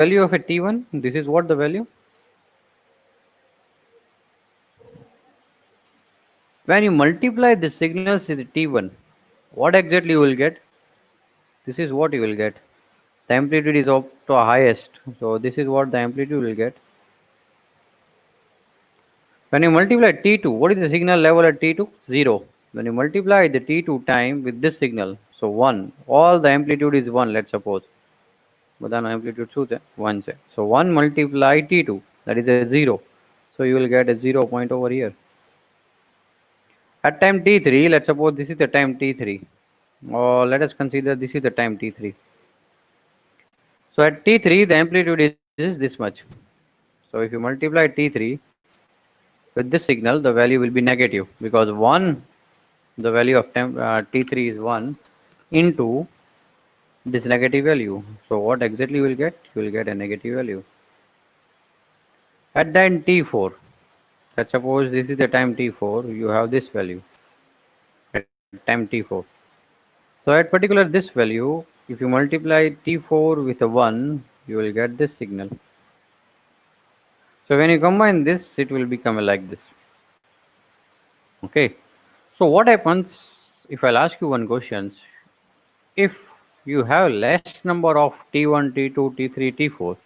value of a T1. This is what the value. When you multiply the signals with T1, what exactly you will get? This is what you will get. The amplitude is up to a highest. So this is what the amplitude will get. When you multiply T2, what is the signal level at T2? 0. When you multiply the T2 time with this signal, so 1, all the amplitude is 1, let's suppose. But then amplitude 2 है 1 से. So 1 multiply T2, that is a 0. So you will get a 0 point over here. At time T3, let's suppose this is the time T3. Or let us consider this is the time T3. So at T3, the amplitude is this much. So if you multiply T3 with this signal, the value will be negative because 1, the value of T3 is 1 into this negative value. So what exactly you will get? You will get a negative value. At then T4, let's suppose this is the time T4, you have this value at time T4. So at particular this value, if you multiply T4 with a 1, you will get this signal. So when you combine this, it will become like this. Okay. So what happens if I'll ask you one question? If you have less number of T1, T2, T3, T4,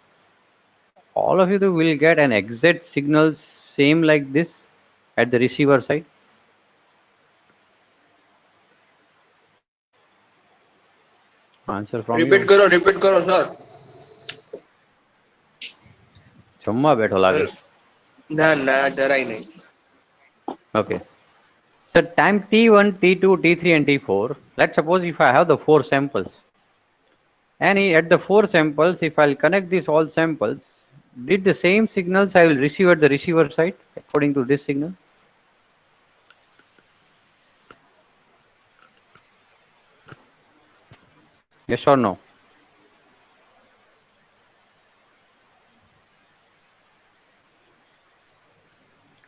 all of you will get an exact signal same like this at the receiver side. Answer from you. Repeat करो sir. જમવા બેઠો લાગે. ના ના જરાય નહીં. Okay. So time T1, T2, T3 and T4, let's suppose if I have the 4 samples. And at the 4 samples, if I'll connect these all samples, did the same signals I will receive at the receiver side according to this signal? Yes or no?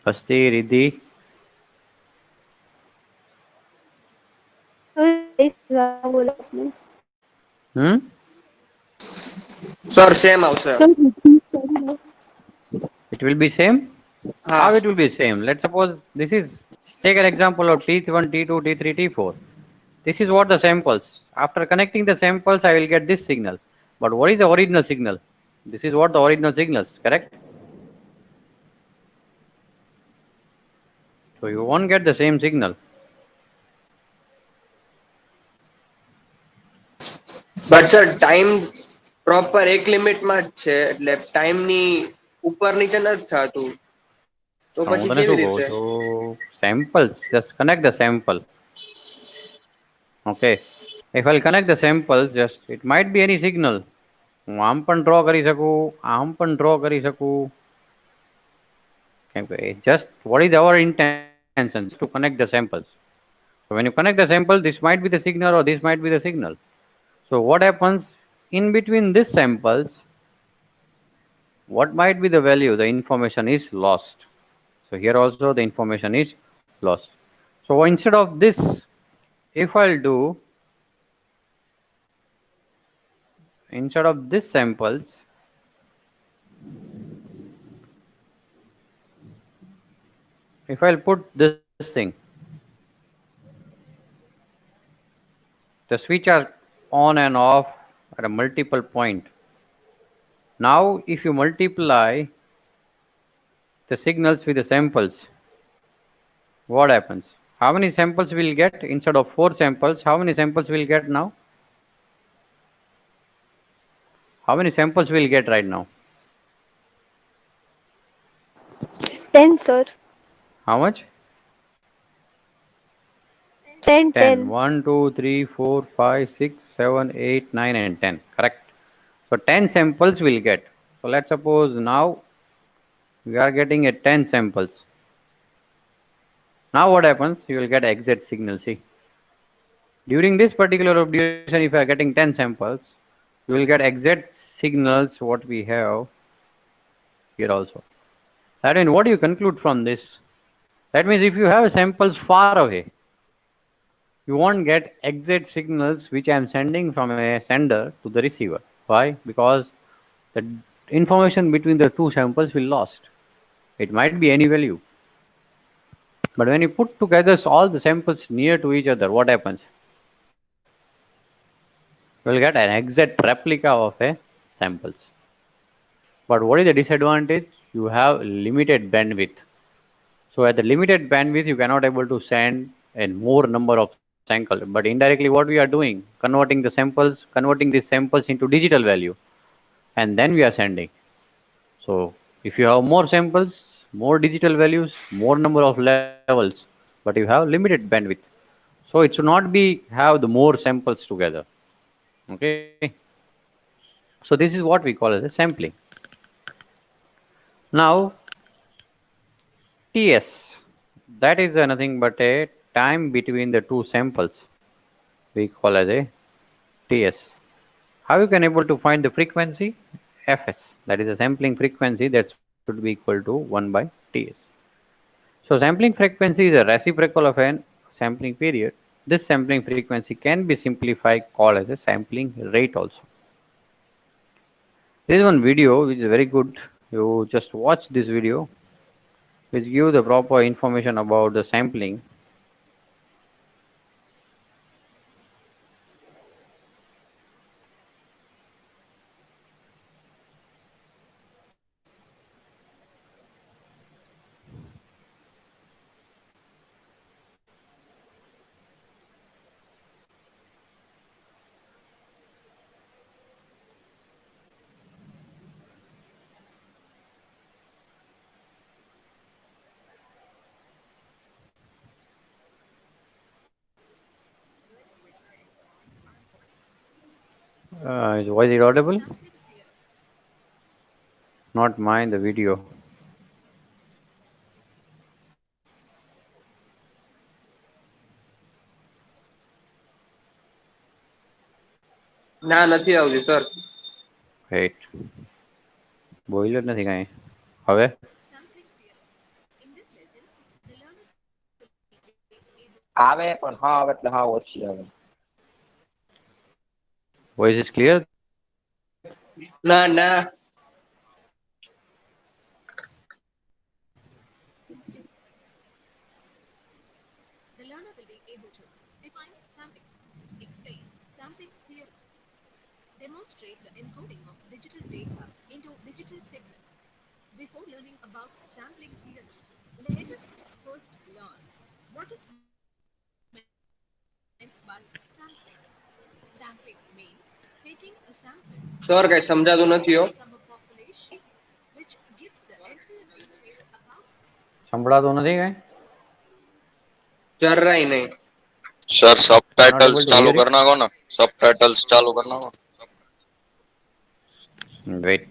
Asti, Riddhi. Hmm? Sir same આવશે. It will be same? હા. How it will be same? Let's suppose this is, take an example of T1, T2, T3, T4. This is what the samples. After connecting the samples, I will get this signal. But what is the original signal? This is what the original signals, correct? So you won't get the same signal. But sir time proper એક લિમિટમાં જ છે એટલે ટાઈમની ઉપર નીચે નથી થતું. તો હું પછી તને કેવી શું કહું રીતે? છું, samples, just connect the sample. Okay. If I'll connect the samples, just it might be any signal. હું આમ પણ ડ્રો કરી શકું, આમ પણ ડ્રો કરી શકું. Just what is our intention? Just to connect the samples. So when you connect the sample, this might be the signal or this might be the signal. So what happens in between these samples? What might be the value? The information is lost. So here also the information is lost. So instead of this, if I'll do, instead of this samples, if I'll put this thing, the switch are on and off at a multiple point. Now if you multiply the signals with the samples, what happens? How many samples will get? Instead of 4 samples, how many samples will get now? How many samples will get right now? 10, sir. How much? 10, 10. 1, 2, 3, 4, 5, 6, 7, 8, 9 and 10. Correct. So 10 samples will get. So let's suppose now we are getting a 10 samples. Now what happens? You will get exact signal. See, during this particular duration, if you are getting 10 samples, you will get exact signals what we have here also. That means what do you conclude from this? That means if you have samples far away, you won't get exact signals which I am sending from a sender to the receiver. Why? Because the information between the two samples will lost. It might be any value. But when you put together all the samples near to each other, what happens? You will get an exact replica of a samples. But what is the disadvantage? You have limited bandwidth. So at the limited bandwidth, you cannot able to send a more number of samples. But indirectly, what we are doing, converting these samples into digital value, and then we are sending. So if you have more samples, more digital values, more number of levels, but you have limited bandwidth. So it should not be have the more samples together. Okay. So this is what we call as a sampling. Now TS, that is nothing but a time between the two samples. We call as a TS. How you can able to find the frequency? Fs, that is a sampling frequency that should be equal to 1 by Ts. So sampling frequency is a reciprocal of an sampling period. This sampling frequency can be simplified called as a sampling rate also. There is one video which is very good. You just watch this video which give the proper information about the sampling. Was it audible? Not mine, the video. ના નથી આવતી sir. Wait. બોલ્યો જ નથી કાંઈ. હવે? આવે પણ હા આવે એટલે હા ઓછી આવે. Voice is clear? ના ના. The learner will be able to define sampling, explain sampling theory, demonstrate the encoding of digital data into digital signal. Before learning about sampling theory, let us first learn what is meant by sampling. Sampling means taking a sample sir કઈ સમજાતું નથી હો. from a population which gives the entire detail about સંભળાતું નથી કાંઈ? જરાય નહીં. Sir Not able subtitles to चालू hear it? करना को ना सबटाइटल्स चालू करना को Wait.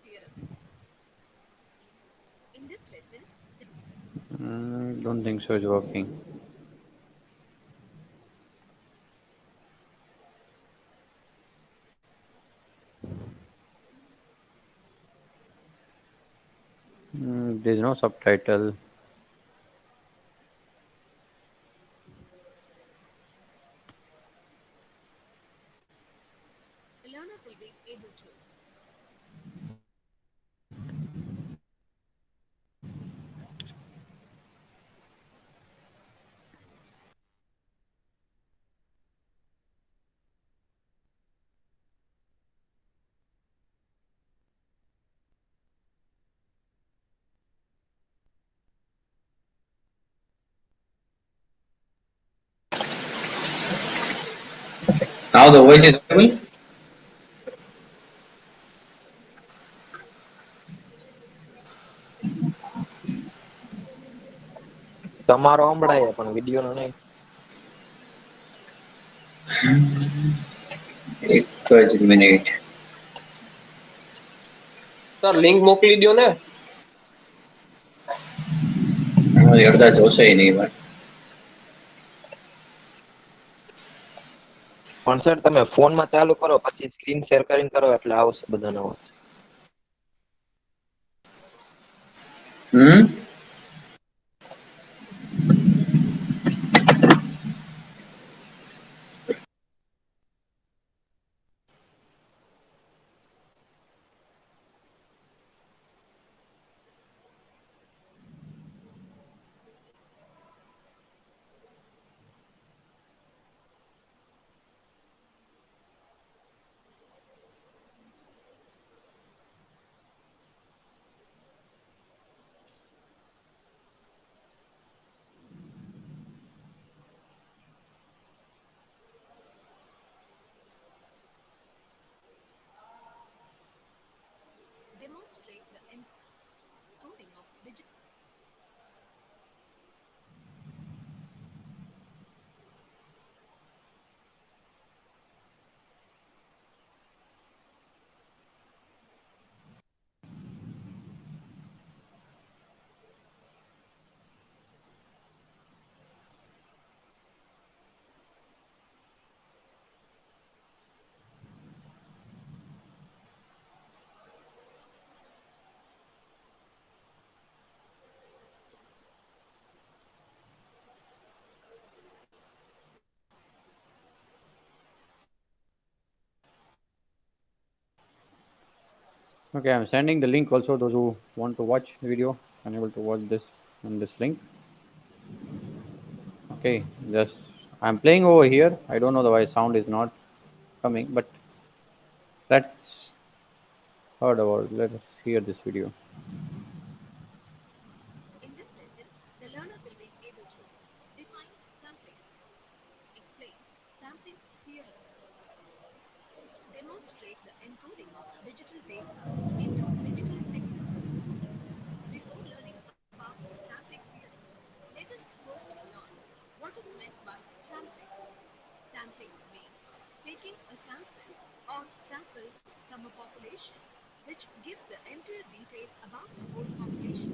theorem. In this lesson, Don't think so it's working. There's no subtitle. the learner will be able to Now the voice is audible. તમારો સંભળાય પણ વિડિયો નો નહીં. એક જ મિનિટ. સર લિંક મોકલી દો ને. અડધા જોશે નહીં. પણ સર તમે ફોનમાં ચાલુ કરો પછી સ્ક્રીન શેર કરીને કરો એટલે આવશે બધાનો અવાજ. Hmm. demonstrate the encoding of digital. Okay, I'm sending the link also. Those who want to watch the video, unable to watch this on this link. Okay, just I'm playing over here. I don't know why sound is not coming, but let's heard about. Let us hear this video. In this lesson, the learner will be able to define sampling, explain sampling theory, demonstrate the encoding of digital data into digital signal. Before learning about sampling theory, let us first learn what is meant by sampling. Sampling means taking a sample or samples from a population which gives the entire detail about the whole population.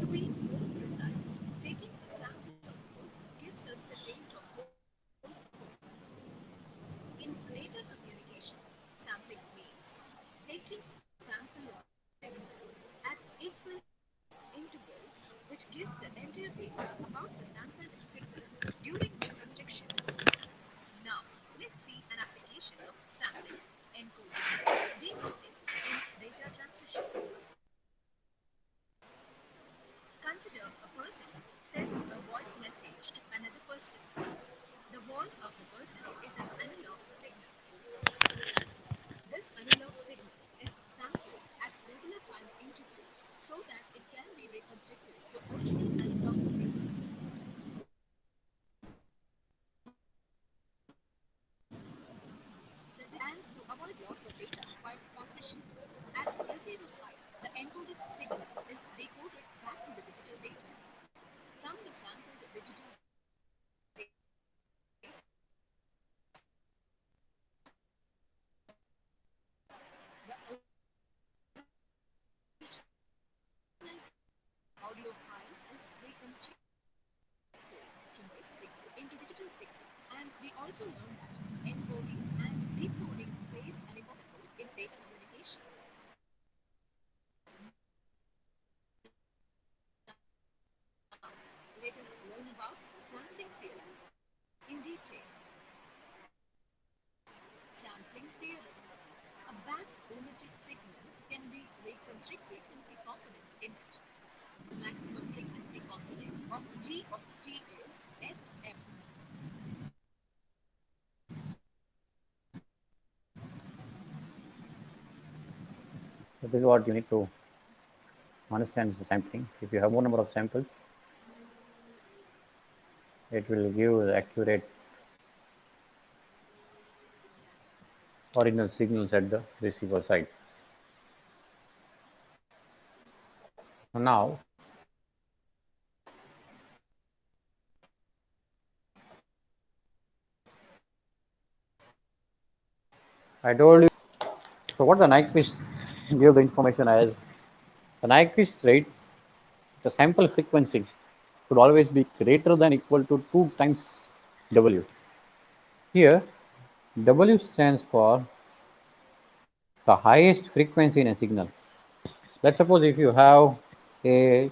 To be more precise, taking a sample of food gives us the taste of whole food. In data communication, sampling means taking sample of signal at equal intervals which gives the entire data about the sampled signal during reconstruction. Now, let's see an application of sampling, encoding, decoding in data transmission. Consider a person sends a voice message to another person. The voice of the person is an analog signal. This analog signal is sampled at regular time interval so that it can be reconstructed to original analog signal. And to avoid loss of data while transmission, at receiver side, the encoded signal is decoded back to the digital data. From the sampled digital data, the original audio file is reconstructed from this signal into digital signal. And we also learned that encoding and decoding plays an important role in data communication. Let us learn about sampling theory in detail. Sampling theory. A band-limited signal can be reconstruct frequency component in it. The maximum frequency component of G of T is Fm. So this is what you need to understand the sampling. If you have more number of samples, it will give the accurate original signals at the receiver side. Now, I told you. So what the nyquist give the information as the nyquist rate, the sample frequency should always be greater than equal to 2 times W. Here, W stands for the highest frequency in a signal. Let's suppose if you have a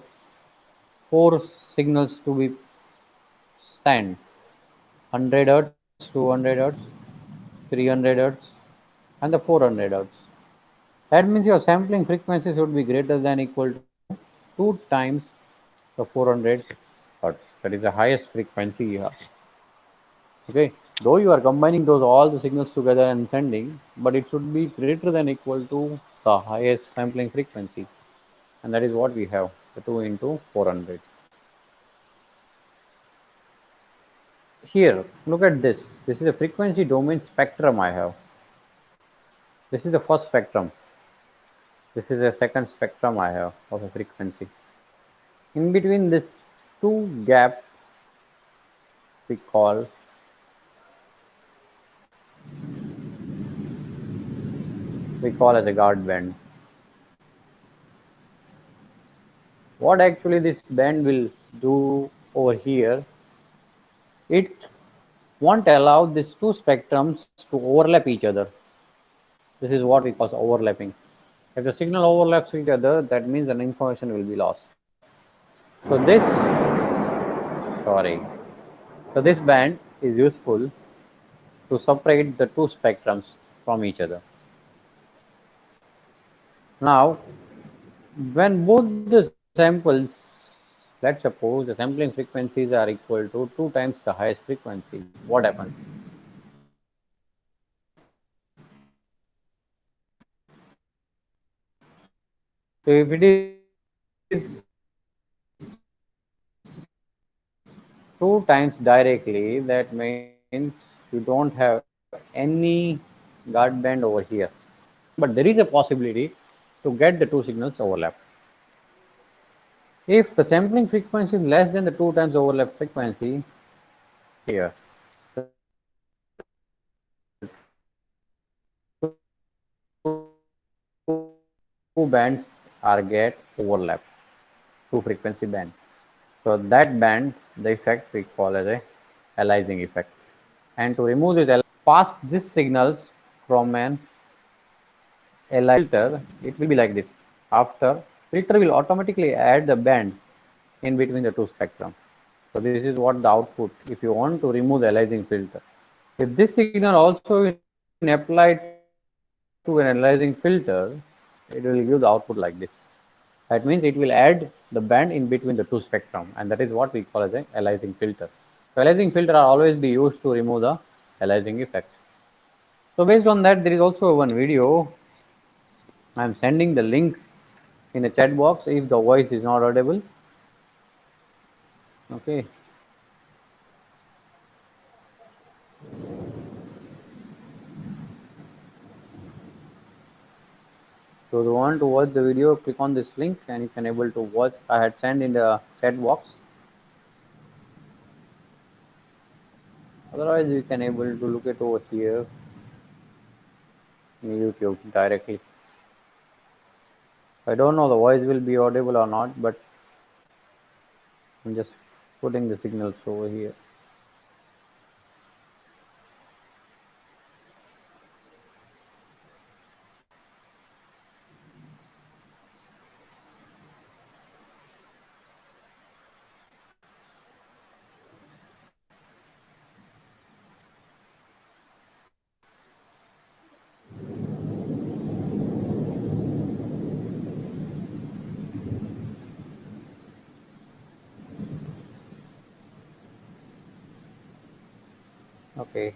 four signals to be sent, 100 hertz, 200 hertz, 300 hertz, and the 400 hertz. That means your sampling frequency should be greater than equal to 2 times the 400 hertz. That is the highest frequency you have. Okay, though you are combining those all the signals together and sending, but it should be greater than equal to the highest sampling frequency, and that is what we have, the 2 into 400. Here, look at this. This is a frequency domain spectrum I have. This is the first spectrum. This is a second spectrum I have of a frequency. In between this two gap we call as a guard band. What actually this band will do over here, it won't allow these two spectrums to overlap each other. This is what we call overlapping. If the signal overlaps each other, that means an information will be lost. So this, sorry, so this band is useful to separate the two spectrums from each other. Now, when both the samples, let's suppose the sampling frequencies are equal to 2 times the highest frequency, what happens? So if it is 2 times directly, that means you don't have any guard band over here. But there is a possibility to get the two signals overlap. If the sampling frequency is less than the 2 times overlap frequency, here, the two bands are get overlap, two frequency band. So that band, the effect we call as a aliasing effect. And to remove this, pass these signals from an filter, it will be like this. After, filter will automatically add the band in between the two spectrum. So this is what the output, if you want to remove the aliasing filter. If this signal also is applied to an aliasing filter, it will give the output like this. That means it will add the band in between the two spectrum, and that is what we call as a aliasing filter. So aliasing filter are always be used to remove the aliasing effect. So based on that, there is also one video. I am sending the link in the chat box if the voice is not audible. Okay. So if you want to watch the video, click on this link and you can able to watch. I had sent in the chat box. Otherwise, you can able to look it over here in YouTube directly. I don't know the voice will be audible or not, but I'm just putting the signals over here. Okay.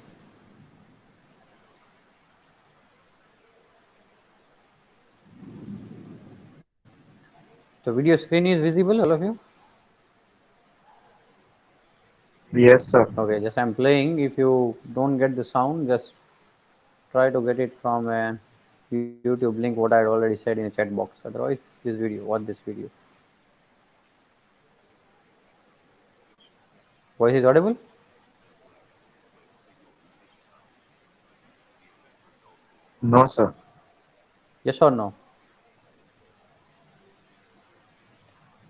The video screen is visible, all of you? Yes, sir. Okay, just I'm playing. If you don't get the sound, just try to get it from a YouTube link, what I had already said in the chat box. Otherwise, this video, watch this video. Voice is audible? No, sir. Yes or no?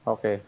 Okay.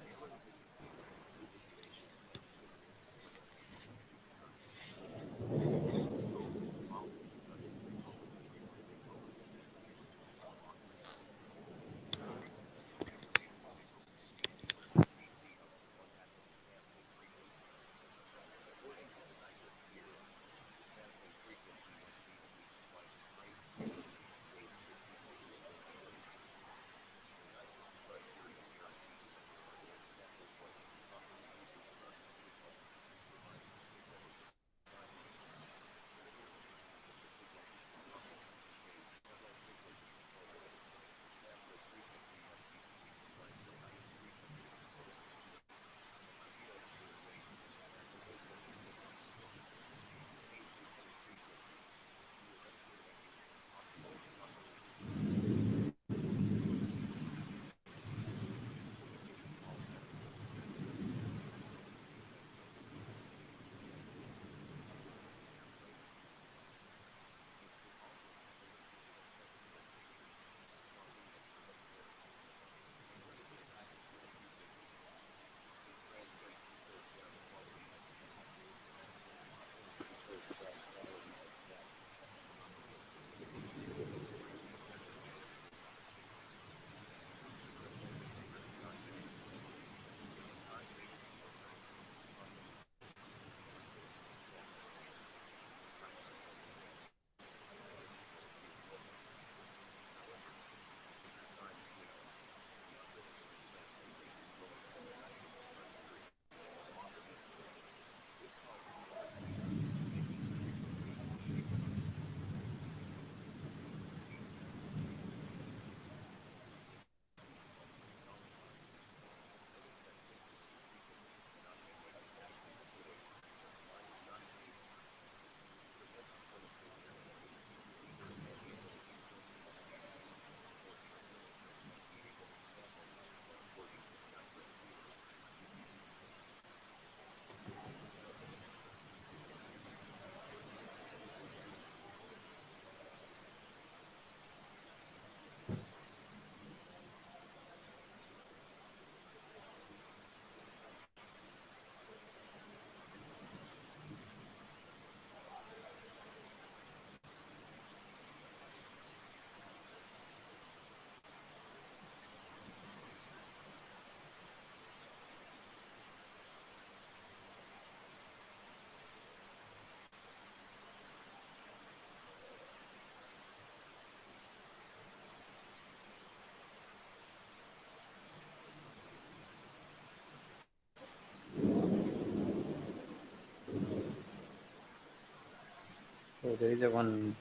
there is a one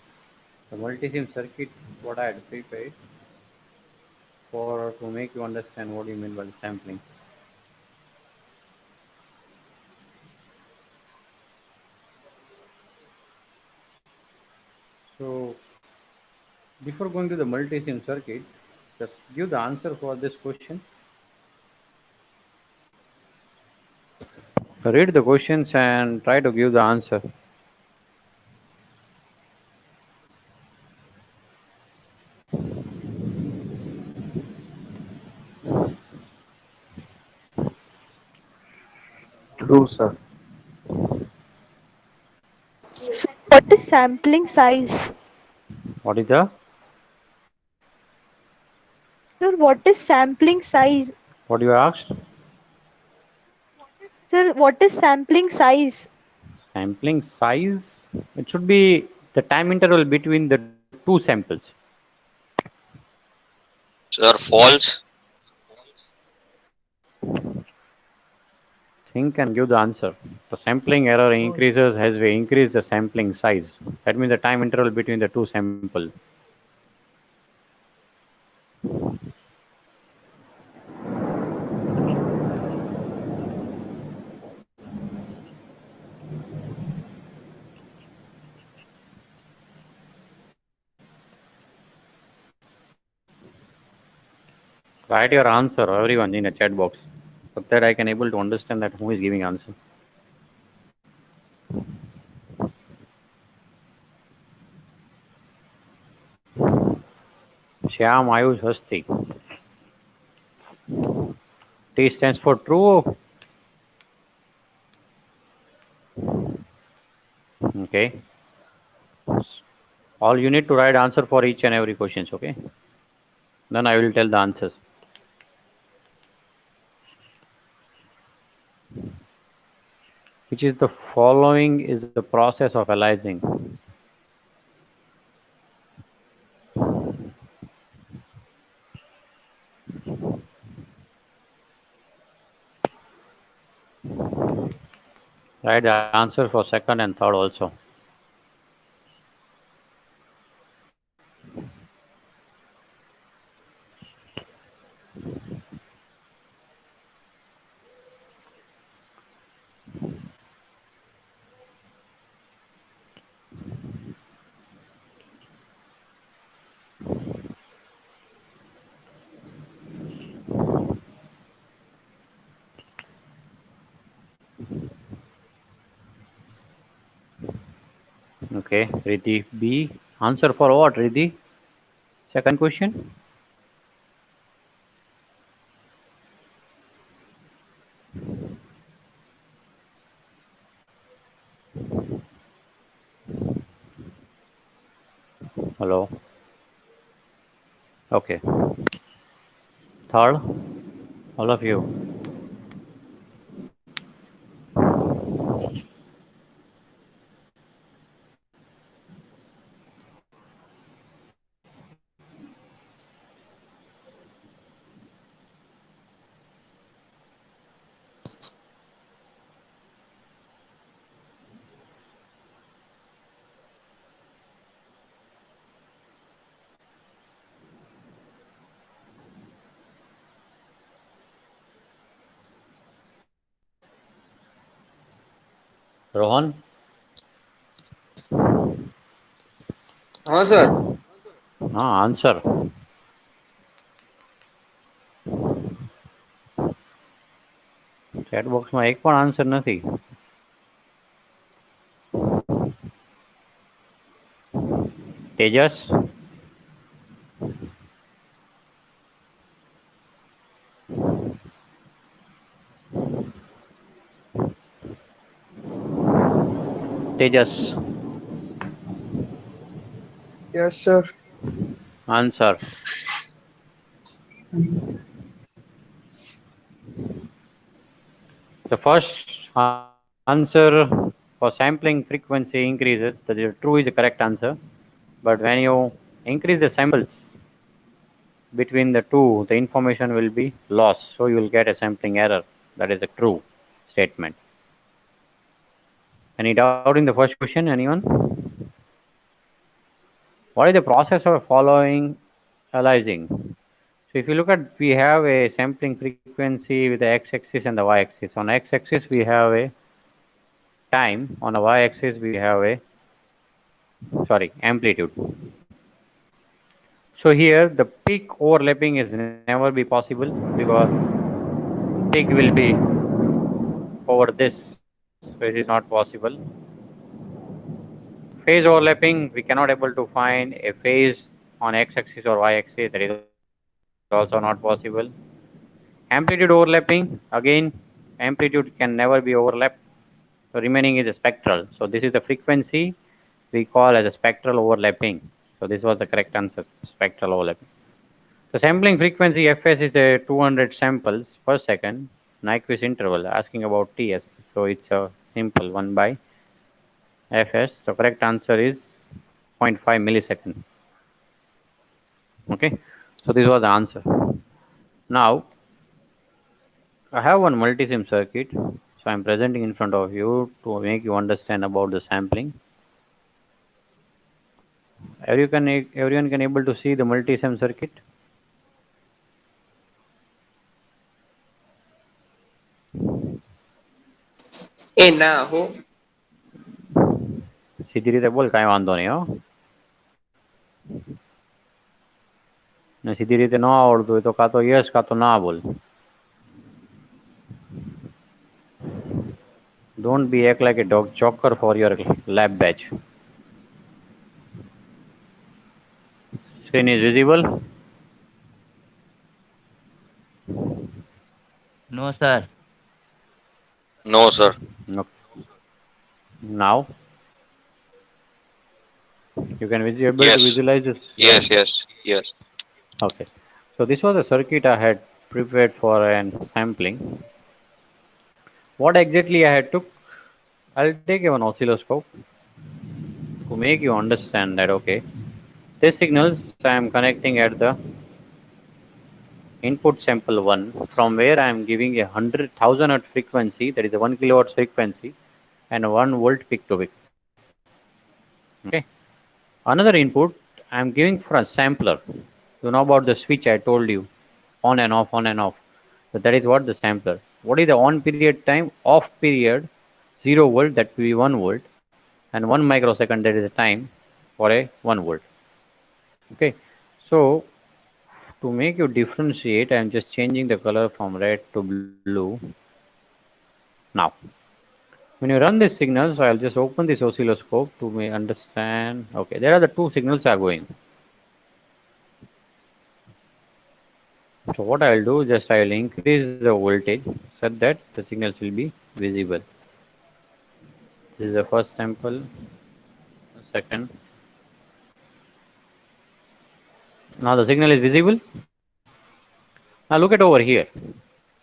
the multi-sim circuit what I had prepared for to make you understand what you mean by the sampling. So before going to the multi-sim circuit, just give the answer for this question. Read the questions and try to give the answer. True, sir. What is sampling size? What is the Sir, what is sampling size? what you asked? Sir, what is sampling size? Sampling size. It should be the time interval between the two samples. Sir, false. Think and give the answer. The sampling error increases as we increase the sampling size. That means the time interval between the two samples. Write your answer, everyone, in a chat box, so that I can able to understand that who is giving answer. Shyam Ayush Hasti. T stands for true. Okay. All you need to write answer for each and every questions. Okay. Then I will tell the answers. Which is the following is the process of aliasing. Write the answer for second and third also. Okay, Riddhi B. Answer for what, Riddhi? Second question. Hello. Okay. Third, all of you. Rohan. હા sir. હા, answer. Chat બોક્સમાં એક પણ answer નથી. Tejas. Tejas. Yes sir. Answer. The first answer for sampling frequency increases. The true is the correct answer. But when you increase the samples between the two, the information will be lost. So you will get a sampling error. That is a true statement. Any doubt in the first question, anyone? What is the process of following aliasing? So if you look at, we have a sampling frequency with the x-axis and the y-axis. On x-axis we have a time. On the y-axis we have a amplitude. So here the peak overlapping is never be possible because peak will be over this, so it is not possible. Phase overlapping, we cannot able to find a phase on x-axis or y-axis, that is also not possible. Amplitude overlapping, again, amplitude can never be overlapped, so remaining is a spectral. So this is the frequency we call as a spectral overlapping. So this was the correct answer, spectral overlapping. The sampling frequency Fs is a 200 samples per second nyquist interval, asking about Ts. So it's a simple 1 by Fs. The correct answer is 0.5 millisecond. Okay, so this was the answer. Now I have one multisim circuit, so I'm presenting in front of you to make you understand about the sampling. Everyone can able to see the multisim circuit. એ ના હો. સીધી રીતે બોલ, કાંઈ વાંધો નહીં હો. ને સીધી રીતે ન આવડતું હોય તો કાં તો યસ કાં તો ના બોલ. Don't be act like a dog joker for your lab batch. Screen is visible? No, sir. No, sir. No. Now you can able Yes. to visualize this. Yes, yes, yes. Okay. So this was a circuit I had prepared for an sampling. What exactly I had took? I'll take one oscilloscope to make you understand that, okay, this signals I am connecting at the input sample 1, from where I am giving a 100,000 hertz frequency, that is a 1 kilohertz frequency, and 1 volt peak to peak. Okay. Another input I am giving for a sampler. You know about the switch I told you, on and off, on and off. So that is what the sampler. What is the on period time? Off period 0 volt, that will be 1 volt, and 1 microsecond, that is the time for a 1 volt. Okay, so to make you differentiate, I am just changing the color from red to blue. Now when you run these signals, I'll just open this oscilloscope to understand. Okay, there are the two signals are going. So what I'll do, just I'll increase the voltage so that the signals will be visible. This is the first sample, second. Now the signal is visible. Now look at over here.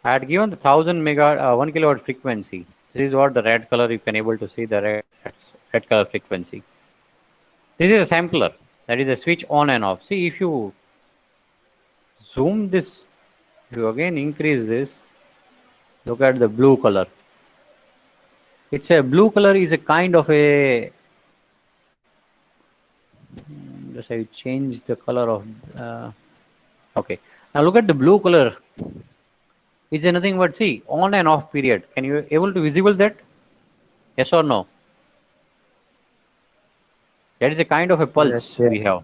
I had given the 1000 mega 1 kilowatt frequency. This is what the red color, you can able to see the red color frequency. This is a sampler, that is a switch on and off. See, if you zoom this, if you again increase this, look at the blue color. It's a blue color is a kind of a, just I change the color of okay. Now look at the blue color. It's nothing but, see, on and off period. Can you able to visible that? Yes or no? That is a kind of a pulse we have.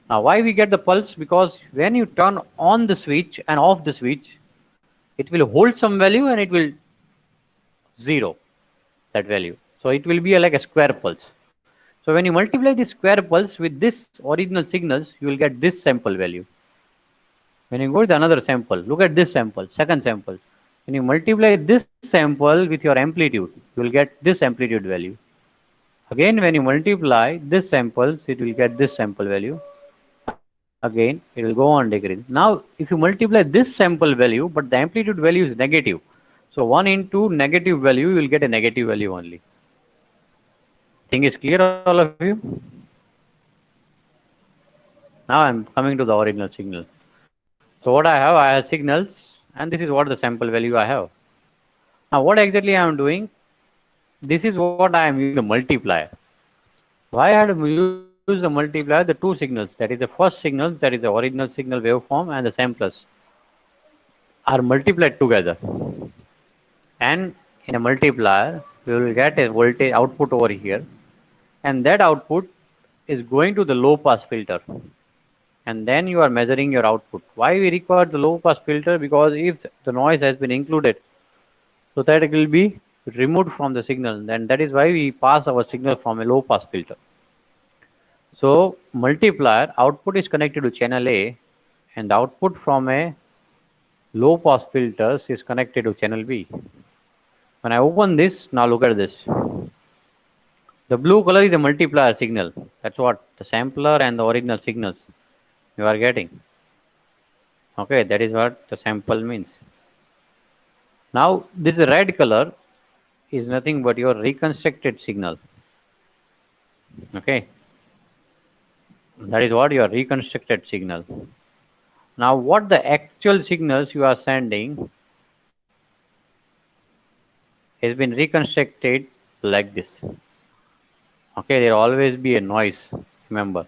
Now why we get the pulse? Because when you turn on the switch and off the switch, it will hold some value and it will zero that value. So it will be like a square pulse. So when you multiply this square pulse with this original signals, you will get this sample value. When you go to another sample, look at this sample, second sample. When you multiply this sample with your amplitude, you will get this amplitude value. Again, when you multiply this samples, it will get this sample value. Again, it will go on decrease. Now, if you multiply this sample value, but the amplitude value is negative. So 1 into negative value, you will get a negative value only. Thing is clear, all of you? Now I'm coming to the original signal. So what I have signals, and this is what the sample value I have. Now what exactly I am doing? This is what I am using the multiplier. Why I am using use the multiplier, the two signals, that is the first signal, that is the original signal waveform, and the samplers are multiplied together. And in a multiplier, we will get a voltage output over here, and that output is going to the low pass filter, and then you are measuring your output. Why we require the low pass filter? Because if the noise has been included, so that it will be removed from the signal, then that is why we pass our signal from a low pass filter. So multiplier output is connected to channel A, and the output from a low pass filters is connected to channel B. When I open this, now look at this. The blue color is a multiplier signal. That's what the sampler and the original signals you are getting. Okay, that is what the sample means. Now this red color is nothing but your reconstructed signal. Okay, that is what your reconstructed signal. Now what the actual signals you are sending has been reconstructed like this. Okay, there will always be a noise, remember.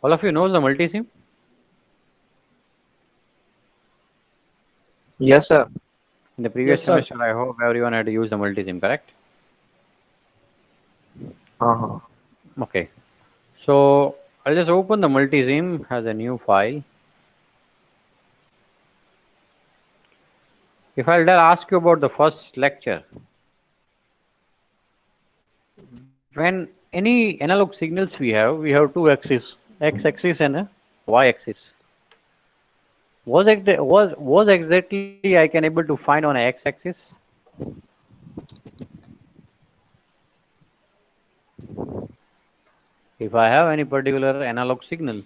All of you know the multisim? Yes, sir. In the previous Yes, sir. semester, I hope everyone had used the multisim, correct? Uh-huh. Okay. So I'll just open the multisim as a new file. If I'll ask you about the first lecture, when any analog signals we have two axes, x-axis and a y-axis. Was exactly I can able to find on a x-axis? If I have any particular analog signal,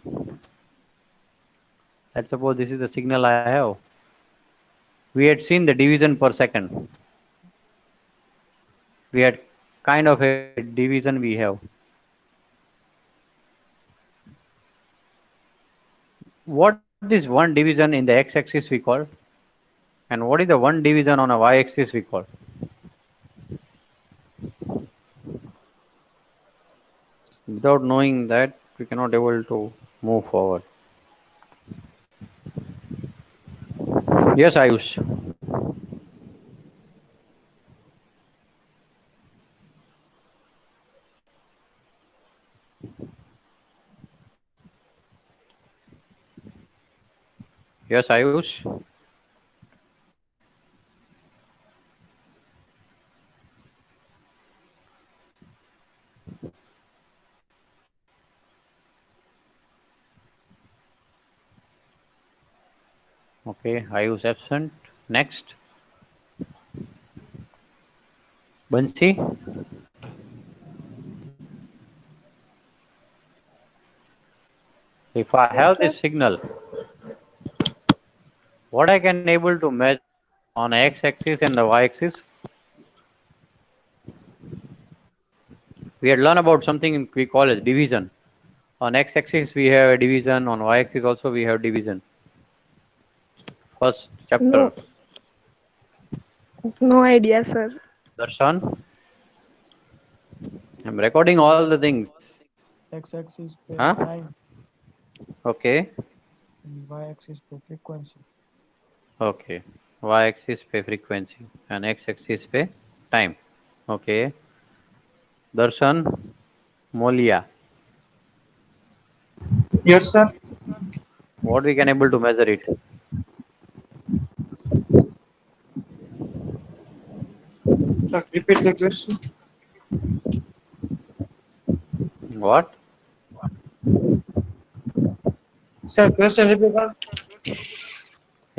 let's suppose this is the signal I have. We had seen the division per second. We had kind of a division we have. What this one division in the x-axis we call, and what is the one division on a y-axis we call? Without knowing that, we cannot able to move forward. Yes, Ayush. Yes, Ayush. Okay, Ayush absent. Next, Bansi. If I Yes, have sir. this signal, what I can able to measure on x-axis and the y-axis. We had learned about something we call as division. On x-axis we have a division. On y-axis also we have division. First chapter. No, no idea, sir. Darshan, I'm recording all the things. X-axis पे Huh? time Okay. and y-axis पे frequency. Okay. Y-axis पे frequency and x-axis पे time. Okay. Darshan, Molia. Yes, sir. What we can able to measure it? Sir, repeat the question. What? Sir, question repeat.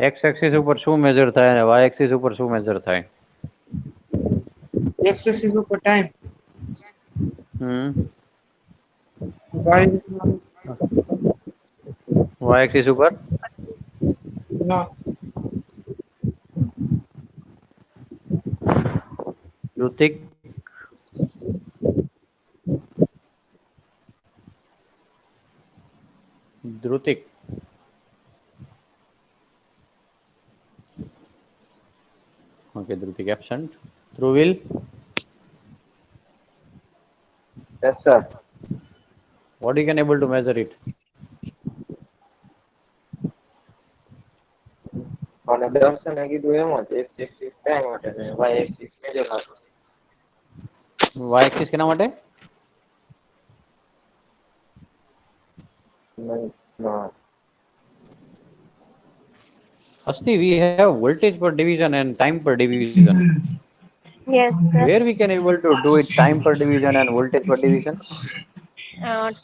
x-axis ઉપર શું major થાય અને y-axis ઉપર શું major થાય? X-axis ઉપર time. Y y-axis ઉપર no. Hrithik, ધ્રુતિક. Okay, Dhrutik absent. Thruvil, Yes, sir. what you can able to measure it? અને દર્શને કીધું એમ જ x axis time માટે ને y axis measure માટે. y-axis કેના માટે? No. Asti, we have voltage per division and time per division. Yes, sir. Where we can able to do it time per division and voltage per division?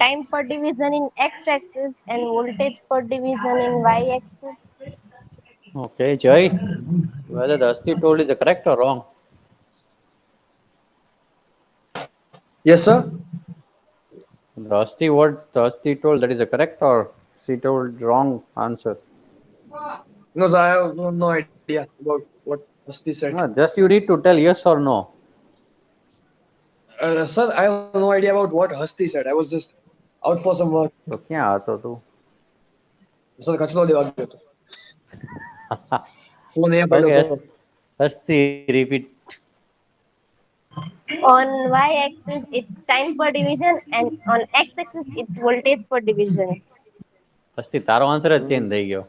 Time per division in x-axis and voltage per division in y-axis. Okay, Jai, whether the Asti told is correct or wrong? Yes, sir. The Asti, what the Asti told, that is a correct or she told wrong answer? No, sir, I have no idea about what Asti said. No, just you need to tell yes or no. Sir, I have no idea about what Hasti said. I was just out for some work. તો ક્યાં હતો તું? Sir, કચરો લેવા ગયો હતો. Phone અહીંયા પડ્યો Okay, હતો. Asti, repeat. On y-axis, it's time per division, and on x-axis, it's voltage per division. Asti, તારો આન્સર જ ચેન્જ થઈ ગયો.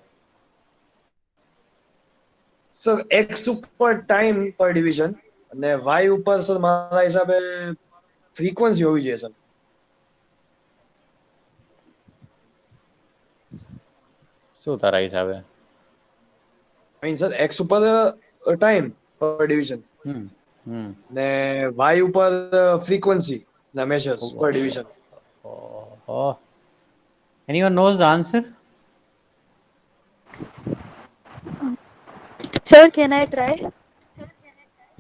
સર x ઉપર ટાઈમ પર ડિવિઝન અને y ઉપર સર મારા હિસાબે ફ્રીક્વન્સી હોવી જોઈએ સર. શું તારા હિસાબે? I mean, સર x ઉપર ટાઈમ પર ડિવિઝન ને y ઉપર ફ્રીક્વન્સી ના મેજર્સ પર division. Oh. Anyone knows the answer? Sir, can I try?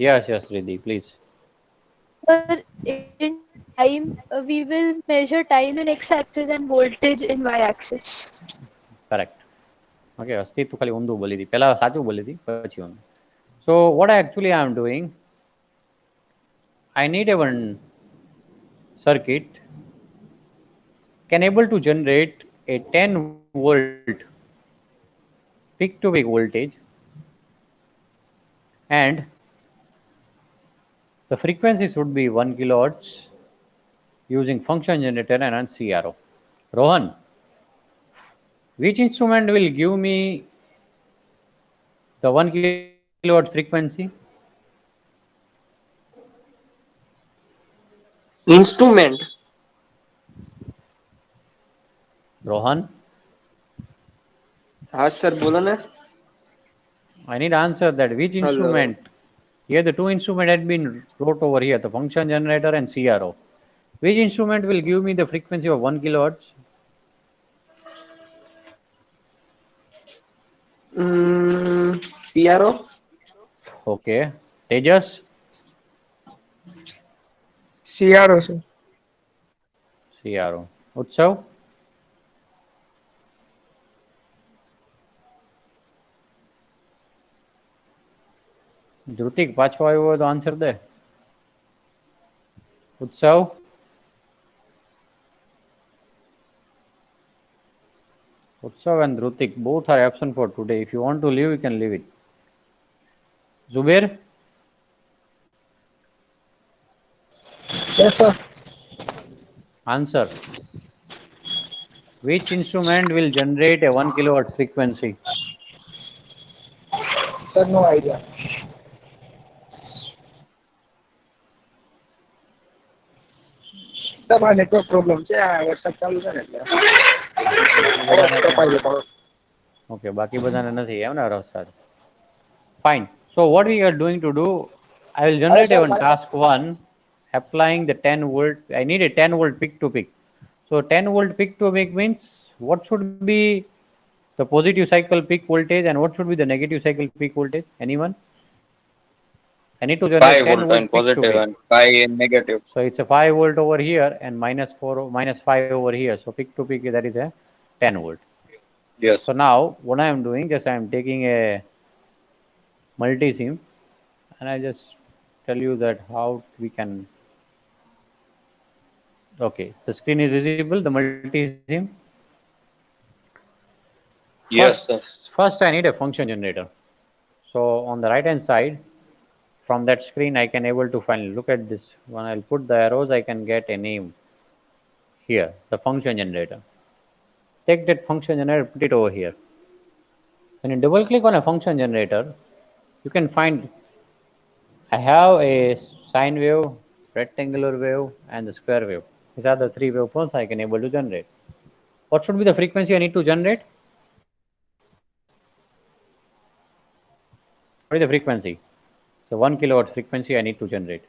Yes, Riddhi, please. Sir, in time, we will measure time in x-axis and voltage in y-axis. Correct. Okay, Asti, tu ખાલી ઊંધું બોલી હતી. પહેલા સાચું બોલી હતી, પછી ઊંધું. So what actually I am doing, I need a one circuit can able to generate a 10 volt peak to peak voltage, and the frequency should be 1 kilohertz using function generator and CRO. Rohan, which instrument will give me the 1 kilohertz frequency? Instrument. Rohan, હા sir બોલો ને. I need answer that which instrument. Here the two instrument had been wrote over here, the function generator and CRO. Which instrument will give me the frequency of 1 kilohertz? CRO. Okay. Tejas, CRO, sir. CRO. Utsav, ધ્રુતિક પાછો આવ્યો હોય તો answer દે. ઉત્સવ. Utsav and Dhrutik both are absent for today. If you want to leave, you can leave it. Zubair? Yes, sir. Answer. Which instrument will generate a 1 kilowatt frequency? Sir, no idea. Sir, my network problem છે આ વરસાદ ચાલુ છે ને એટલે કપાઈ જતો. Okay, બાકી બધાને નથી એમ ને વરસાદ. Fine. So what we are doing to do, I will generate one task 1 applying the 10 volt. I need a 10 volt peak to peak. So 10 volt peak to peak means what should be the positive cycle peak voltage and what should be the negative cycle peak voltage? Anyone? I need to generate 5 10 volt volt and peak to positive peak. and 5 in negative. So it's a 5 volt over here and minus 5 over here. So peak to peak that is a 10 volt. Yes. So now what I am doing, just I am taking a multi-sim and I just tell you that how we can. Okay, the screen is visible, the multi-sim. Yes, sir. First I need a function generator. So on the right hand side, from that screen I can able to find, look at this, when I'll put the arrows I can get a name here, the function generator. Take that function generator, put it over here. When you double click on a function generator, you can find I have a sine wave, rectangular wave and the square wave. These are the 3 waveforms I can able to generate. What should be the frequency I need to generate? What is the frequency? So 1 kilowatt frequency I need to generate.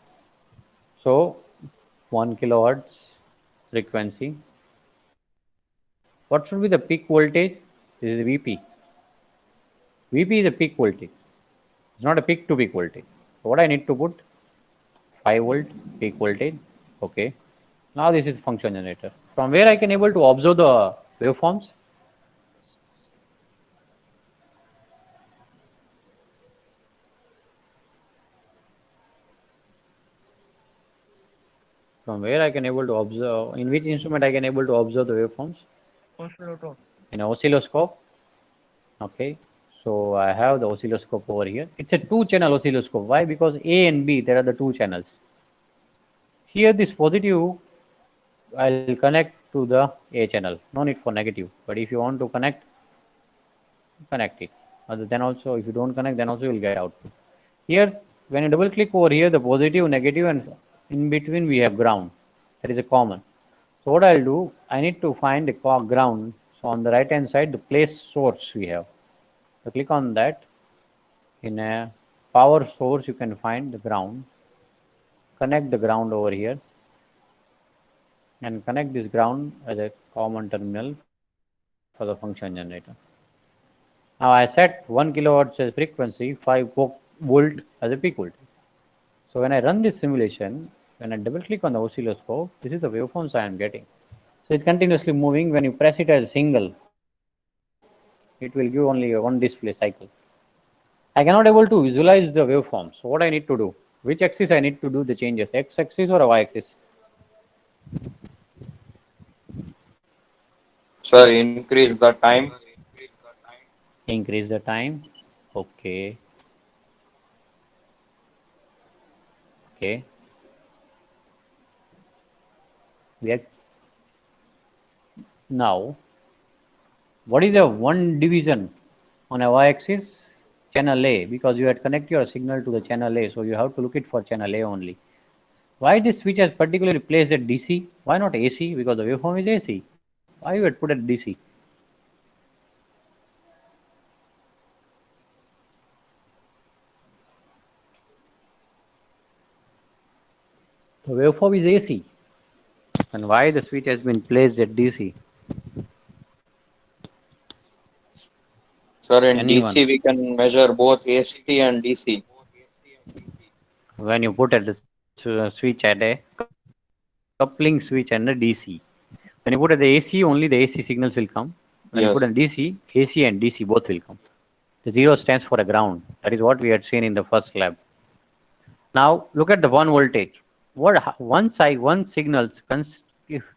So 1 kilowatts frequency. What should be the peak voltage? This is VP. VP is a peak voltage. It's not a peak to peak voltage. So what I need to put? 5 volt peak voltage. Okay. Now this is function generator. From where I can able to observe the waveforms? From where I can able to observe, in which instrument I can able to observe the waveforms? Oscillator. In an oscilloscope. Okay. So I have the oscilloscope over here. It's a 2-channel oscilloscope. Why? Because A and B, there are the 2 channels. Here this positive, I'll connect to the A channel. No need for negative. But if you want to connect it. Then also, if you don't connect, then also you will get output. Here, when you double click over here, the positive, negative, and in between we have ground. That is a common. So what I'll do, I need to find a ground. So on the right hand side, the place source we have. So click on that. In a power source, you can find the ground. Connect the ground over here. And connect this ground as a common terminal for the function generator. Now I set 1 kilowatt as frequency, 5 volt as a peak voltage. So when I run this simulation, when I double click on the oscilloscope, this is the waveforms I am getting. So it's continuously moving. When you press it as single, it will give only one display cycle. I cannot able to visualize the waveforms. So what I need to do? Which axis I need to do the changes? X axis or a Y axis? Sir, increase the time. Increase the time. Okay. Okay. Now, what is the one division on a y-axis? Channel A, because you had connected your signal to the channel A, so you have to look it for channel A only. Why this switch has particularly placed at DC? Why not AC? Because the waveform is AC. Why you had put at DC? The waveform is AC. And why the switch has been placed at DC? Sir, in Anyone? DC we can measure both AC and DC. When you put at the switch at a coupling switch and a DC. When you put at the AC, only the AC signals will come. When you Yes. put on DC, AC and DC both will come. The 0 stands for a ground. That is what we had seen in the first lab. Now look at the one voltage. One signals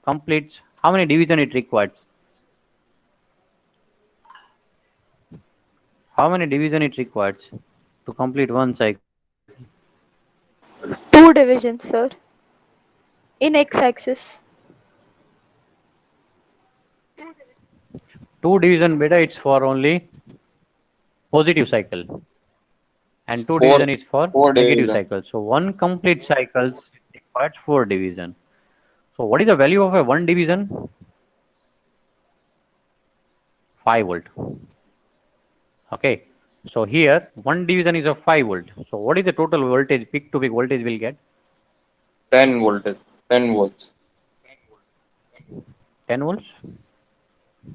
completes how many division it requires? How many division it requires to complete one cycle? Two divisions, sir. In x-axis. Two division beta it's for only positive cycle, and two Four, division is for four negative division. cycle. So one complete cycles requires four division. So what is the value of a one division? 5 volt. Okay. So here one division is of 5 volt. So what is the total voltage, peak to peak voltage we'll get? 10 voltage. 10 volts. 10 volts?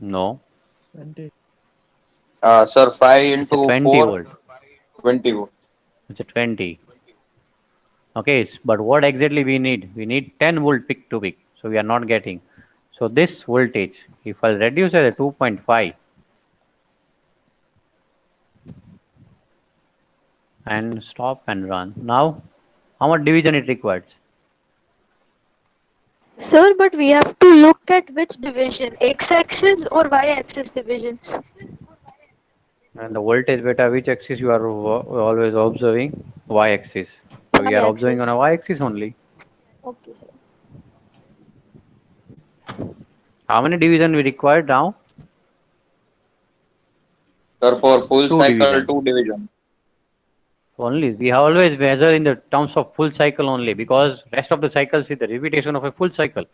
No, 20. Sir, 5 it's a into 20 4, volt. 20 volt. It's a 20. Okay, but what exactly we need? We need 10 volt peak to peak. So we are not getting. So this voltage, if I reduce it at 2.5 and stop and run. Now, how much division it requires? Sir, but we have to look at which division, x-axis or y-axis divisions. And the voltage beta, which axis you are always observing? Y-axis. So we are observing Y-axis. on a y-axis only. Okay, sir. How many division we require now? Sir, for full Two cycle, division. 2 division. Only we have always measure in the terms of full cycle only, because rest of the cycles is the repetition of a full cycle.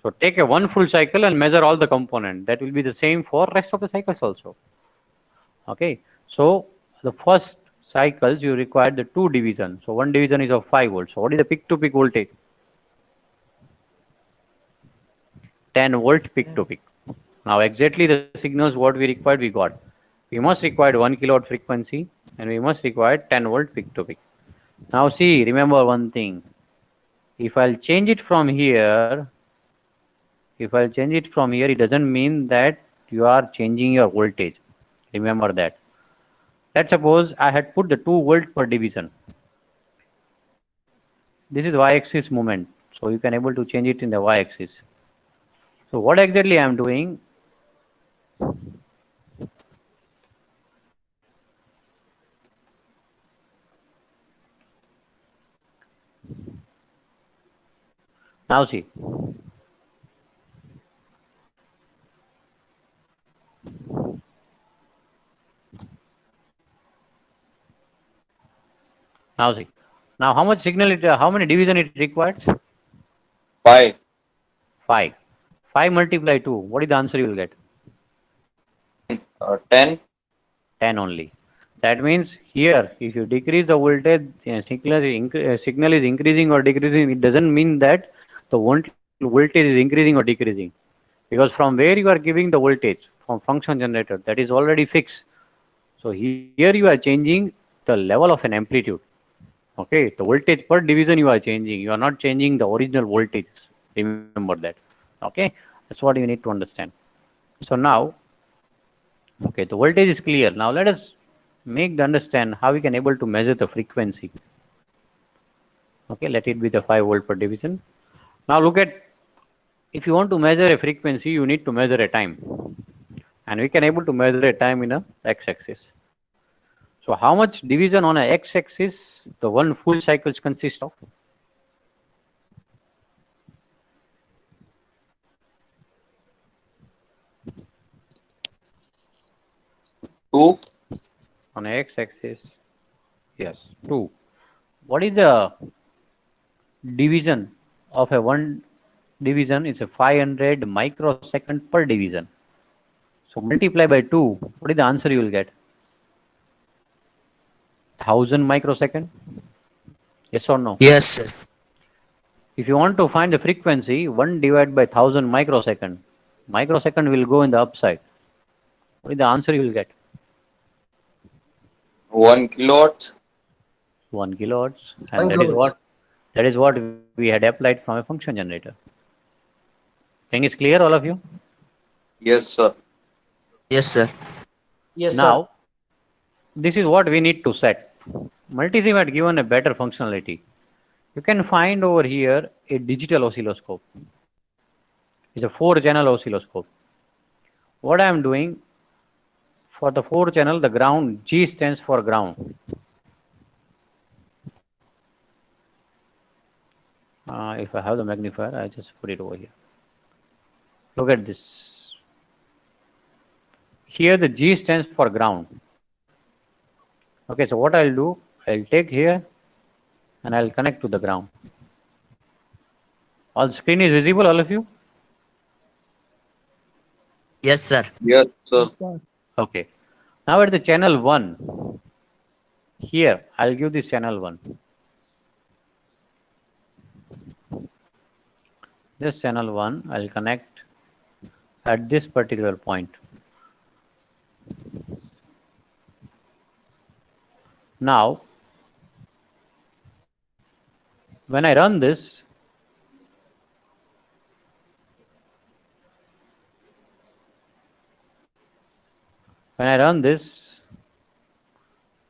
So take a one full cycle and measure all the component. That will be the same for rest of the cycles also. Okay. So the first cycles you require the two division. So one division is of 5 volts. So what is the peak to peak voltage? 10 volt peak to peak. Now exactly the signals what we required we got. We must require 1 kilowatt frequency and we must require 10 volt peak to peak. Now see, remember one thing. If I'll change it from here, it doesn't mean that you are changing your voltage. Remember that. Let's suppose I had put the 2 volt per division. This is y-axis movement. So you can able to change it in the y-axis. So what exactly I am doing? Now see. Now see. Now how much signal it, how many division it requires? 5. 5. 5 multiply 2. What is the answer you will get? 10. 10 only. That means here, if you decrease the voltage, signal is increasing or decreasing. It doesn't mean that the voltage is increasing or decreasing, because from where you are giving the voltage from function generator, that is already fixed. So here you are changing the level of an amplitude. Okay, the voltage per division you are changing. You are not changing the original voltage. Remember that. Okay, that's what you need to understand. So now, okay, the voltage is clear. Now let us make the understand how we can able to measure the frequency. Okay, let it be the 5 volt per division. Now look at, if you want to measure a frequency, you need to measure a time, and we can able to measure a time in a x-axis. So how much division on a x-axis the one full cycles consist of? Two. On a x-axis, yes, 2. What is the division of a one division? Is a 500 microsecond per division. So multiply by 2. What is the answer you will get? 1000 microsecond. Yes or no? Yes, sir. If you want to find the frequency, 1 divided by 1000 microsecond. Microsecond will go in the upside. What is the answer you will get? 1 kilowatt. 1 kilowatts, and 1 kilowatts. that is what we had applied from a function generator. Thing is clear, all of you? Yes, sir. Yes, sir. Yes, sir. Now, this is what we need to set. Multisim had given a better functionality. You can find over here a digital oscilloscope. It's a 4-channel oscilloscope. What I am doing for the 4-channel, the ground, G stands for ground. If I have the magnifier, I just put it over here. Look at this. Here the G stands for ground. Okay, so what I'll do, I'll take here and I'll connect to the ground. All screen is visible, all of you? Yes, sir. Yes, sir. Okay. Now at the channel 1, here I'll give this channel 1. This channel 1 I'll connect at this particular point. Now when I run this,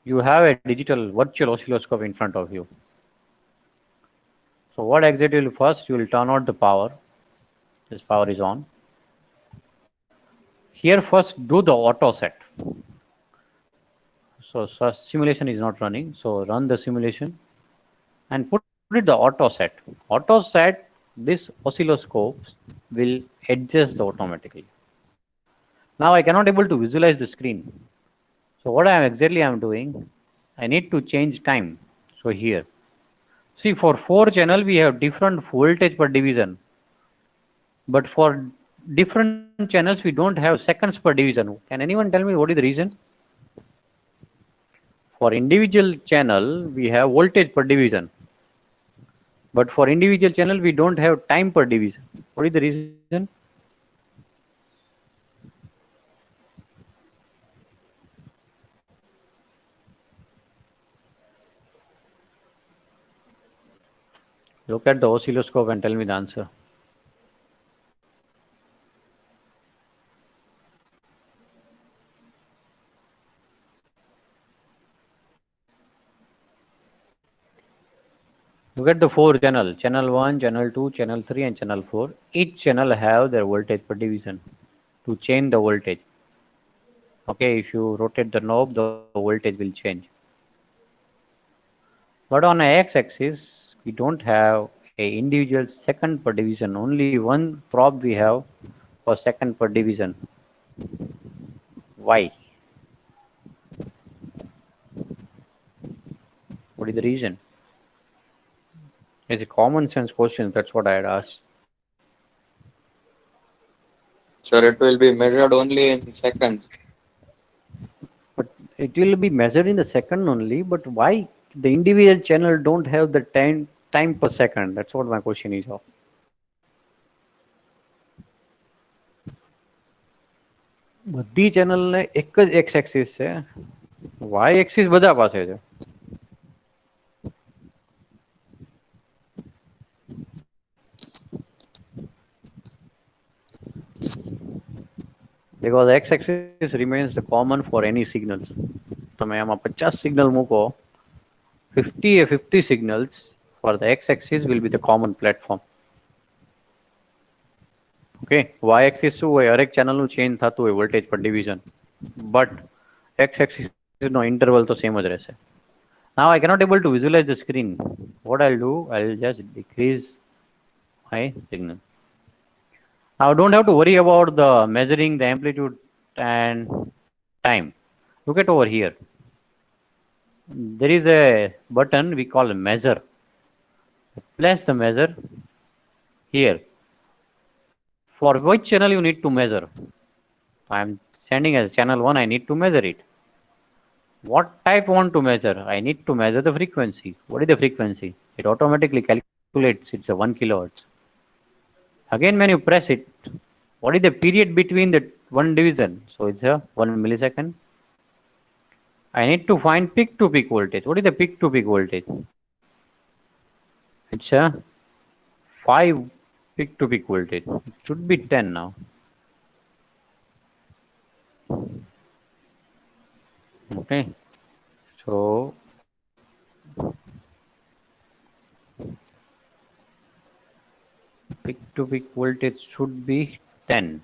you have a digital virtual oscilloscope in front of you. So what exactly will first, you will turn out the power. This power is on. Here first do the auto set. So simulation is not running. So run the simulation and put it the auto set. Auto set, this oscilloscope will adjust automatically. Now I cannot able to visualize the screen. So what I am doing, I need to change time. So here, see, for 4-channel we have different voltage per division, but for different channels we don't have seconds per division. Can anyone tell me what is the reason? For individual channel we have voltage per division, but for individual channel we don't have time per division. What is the reason? Look at the oscilloscope and tell me the answer. Look at the 4 channel, channel 1, channel 2, channel 3 and channel 4. Each channel have their voltage per division to change the voltage. Okay, if you rotate the knob, the voltage will change. But on a x-axis, we don't have a individual second per division. Only one probe we have for second per division. Why? What is the reason? It's a common sense question. That's what I had asked. Sir, it will be measured only in seconds. But it will be measured in the second only. But why the individual channel don't have the time per second? That's what my question is of. બધી ચેનલને એક જ x axis છે, Y axis બધા પાસે છે. Because x-axis remains the common for any signals. તમે આમાં 50 signal મૂકો, 50 signals for the x-axis will be the common platform. Okay, y-axis શું હોય, હરેક ચેનલનું ચેન્જ થતું હોય voltage per division, but x-axis નો ઇન્ટરવલ તો સેમ જ રહેશે. Now I cannot able to visualize the screen. What I'll do, I'll just decrease my signal. Now don't have to worry about the measuring the amplitude and time. Look at over here. There is a button we call measure. Place the measure here. For which channel you need to measure? I am sending as channel 1, I need to measure it. What type I want to measure? I need to measure the frequency. What is the frequency? It automatically calculates it's a 1 kilohertz. Again, when you press it, what is the period between the one division? So it's a 1 millisecond. I need to find peak to peak voltage. What is the peak to peak voltage? It's a 5 peak to peak voltage. It should be 10 now. Okay. So peak to peak voltage should be 10.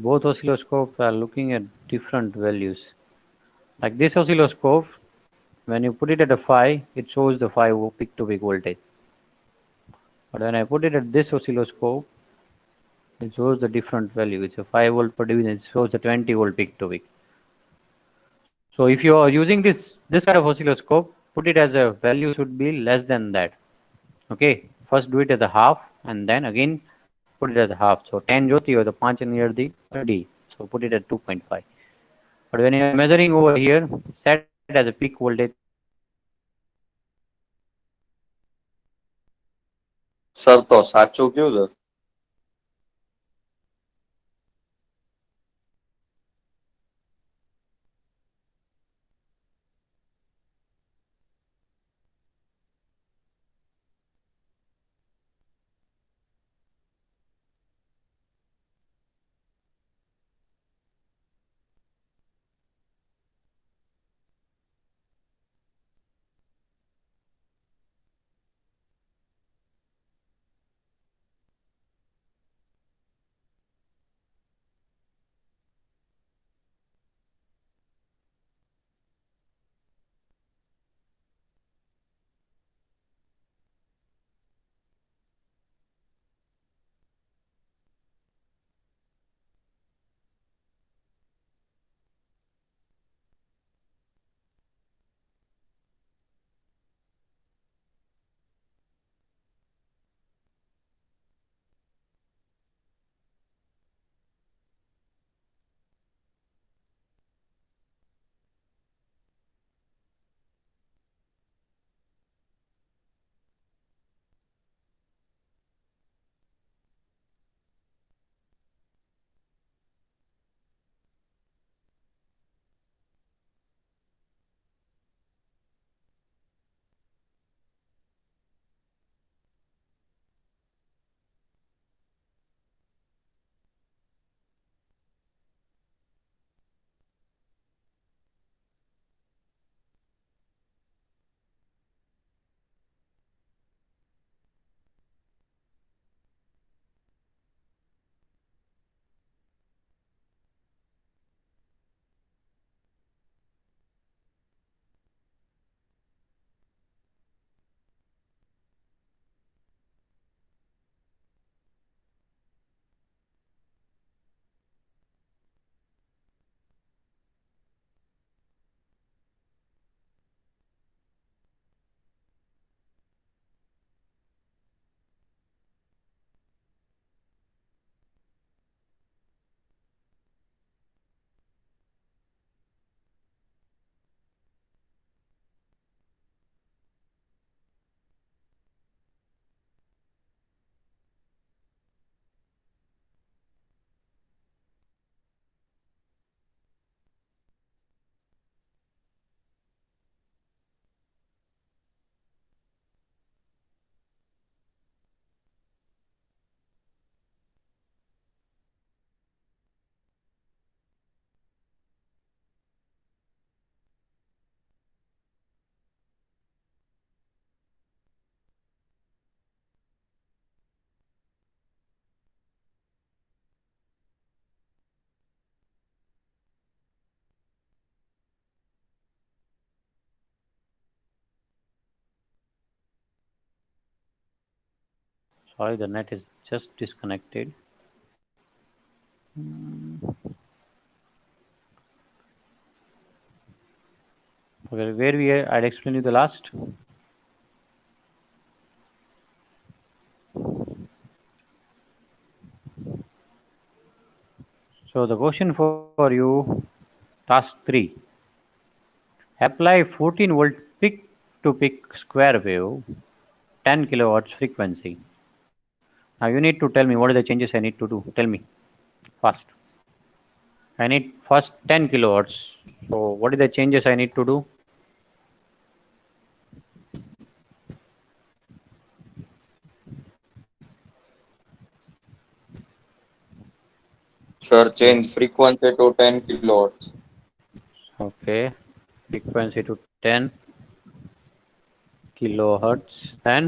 Both oscilloscopes are looking at different values. Like this oscilloscope, when you put it at a 5, it shows the 5 peak to peak voltage. But when I put it at this oscilloscope, it shows the different value. It's a 5 volt per division. It shows the 20 volt peak to peak. So if you are using this kind of oscilloscope, put it as a value should be less than that. Okay, first do it as a half and then again put it as a half. So 10 jyoti or the 5 near the D. So put it at 2.5. But when you are measuring over here, set it as a peak voltage. Sir તો સાચું કયું છે? Sorry, the net is just disconnected. Okay, where we are, I'll explain you the last. So the question for you, task 3. Apply 14 volt peak to peak square wave, 10 kilowatts frequency. Now you need to tell me what are the changes I need to do. Tell me fast. I need first 10 kilowatts. So what are the changes I need to do? Sir, change frequency to 10 kilohertz. Okay, frequency to 10 kilohertz. Then,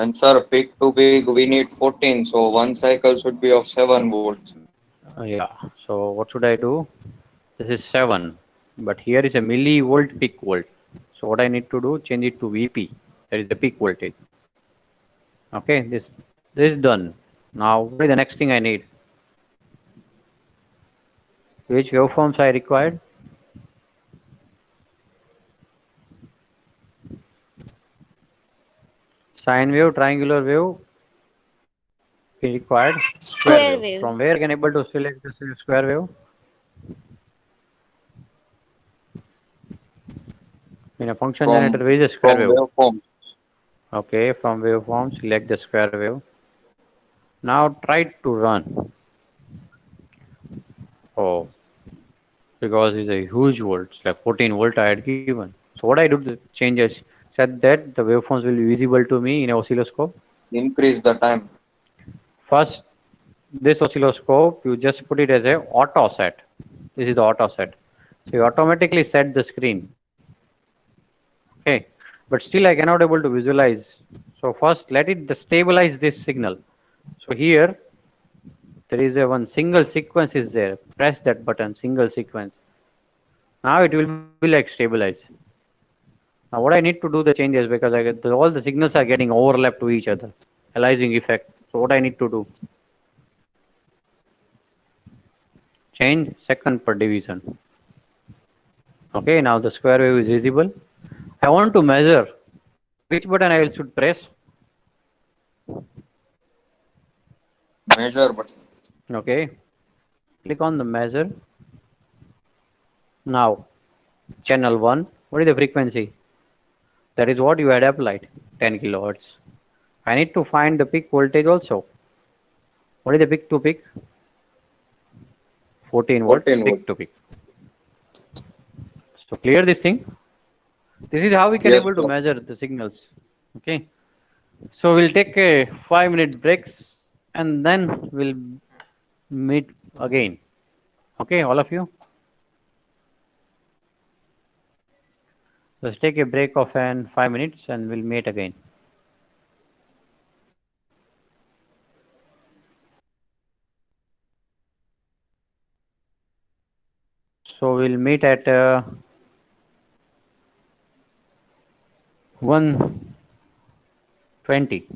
And sir, peak to peak we need 14, so one cycle should be of 7 volts. yeah. So what should I do? This is 7, but here is a millivolt peak volt. So what I need to do? Change it to VP. That is the peak voltage. Okay, this is done. Now, what is the next thing I need? Which waveforms I required? Sine wave, triangular wave, we required square Square wave. From waves. where I can able to select the square wave? In a function generator, From where is the square from wave? waveform. Okay, from waveform, select the square wave. Now try to run. Oh, because it's a huge volt, it's like 14 volt I had given. So what I do to change is set that the waveforms will be visible to me in a oscilloscope. Increase the time. First, this oscilloscope, you just put it as a auto set. This is the auto set. So you automatically set the screen. Okay, but still I cannot able to visualize. So first let it stabilize this signal. So here there is a one single sequence is there. Press that button, single sequence. Now it will be like stabilized. Now what I need to do the changes because all the signals are getting overlap to each other, aliasing effect. So what I need to do? Change second per division. Okay, now the square wave is visible. I want to measure. Which button I should press? Measure button. Okay, click on the measure. Now, channel 1, what is the frequency? That is what you had applied, 10 kilohertz. I need to find the peak voltage also. What is the peak to peak? 14 volt 14 volt. peak to peak. So clear this thing. This is how we can Yes, able to sir. measure the signals. Okay. So we'll take a 5-minute breaks and then we'll meet again. Okay, all of you. Let's take a break of 5 minutes and we'll meet again. So we'll meet at 1:20.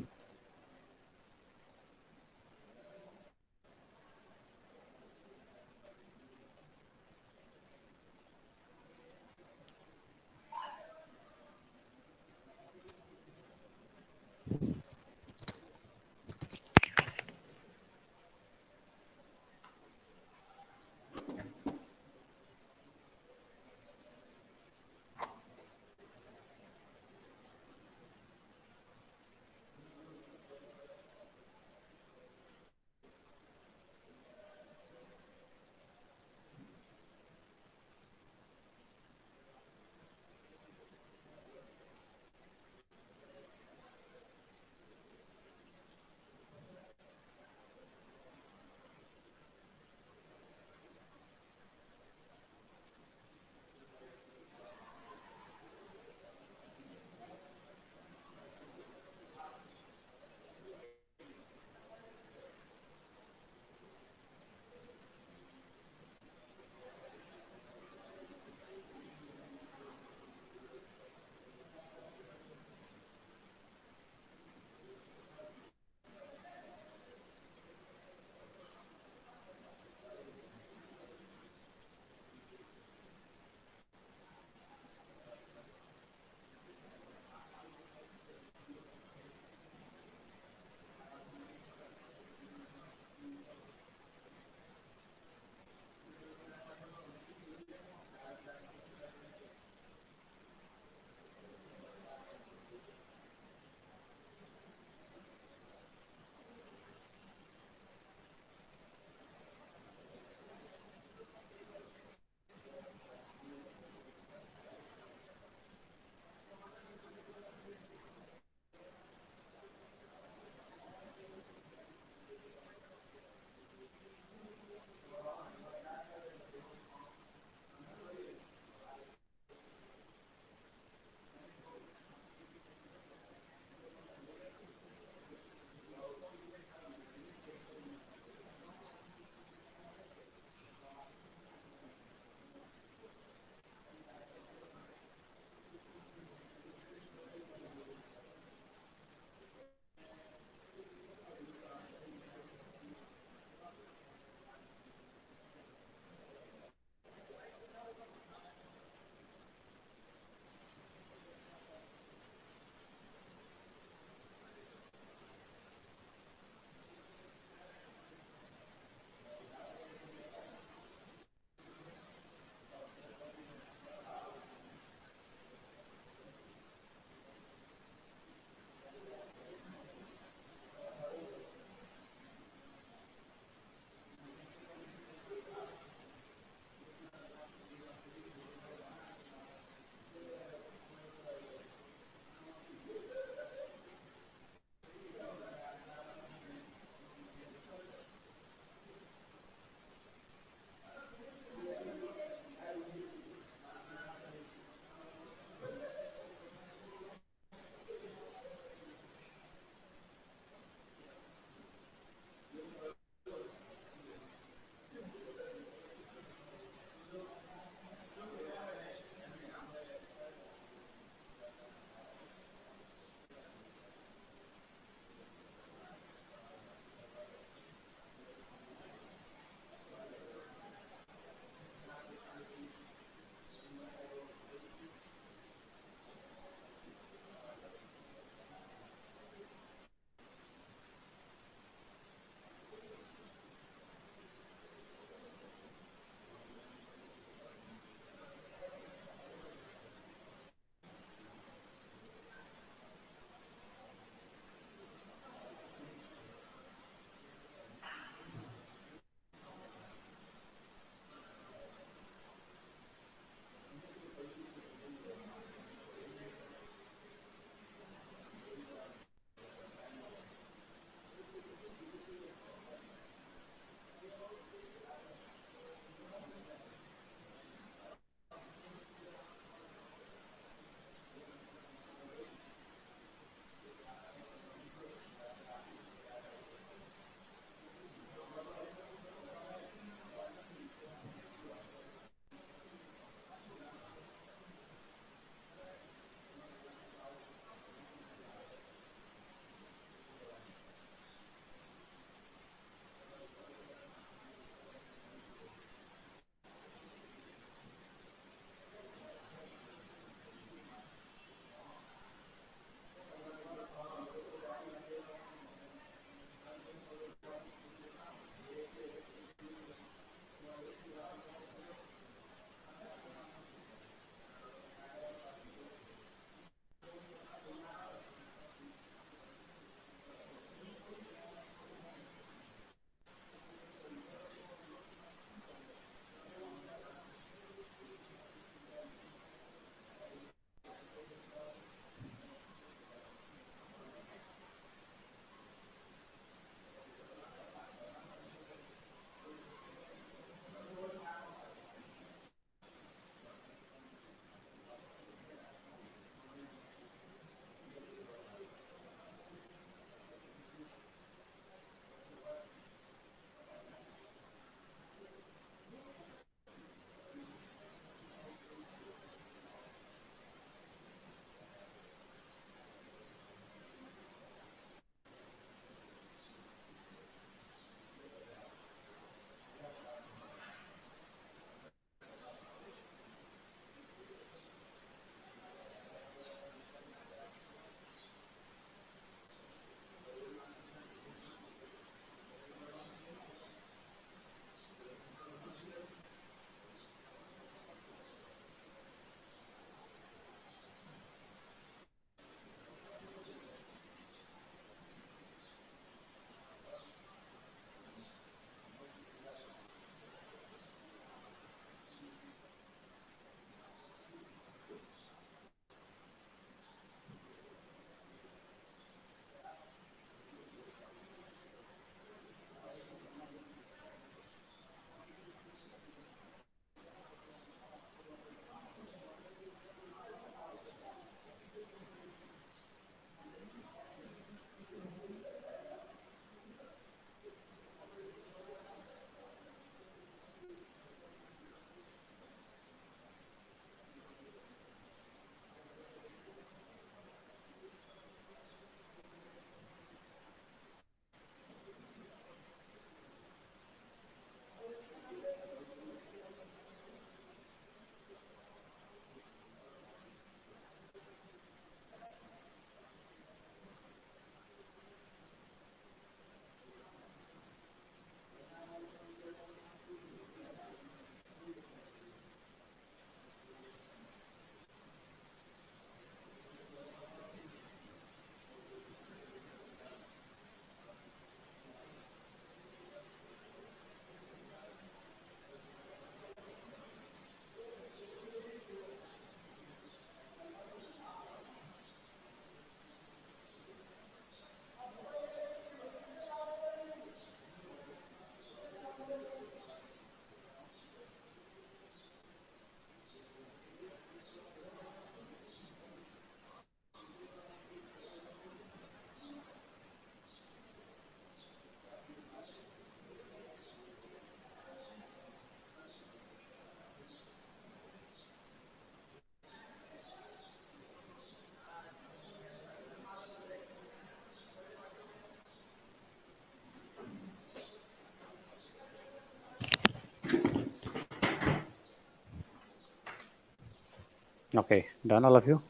Okay, done all of you?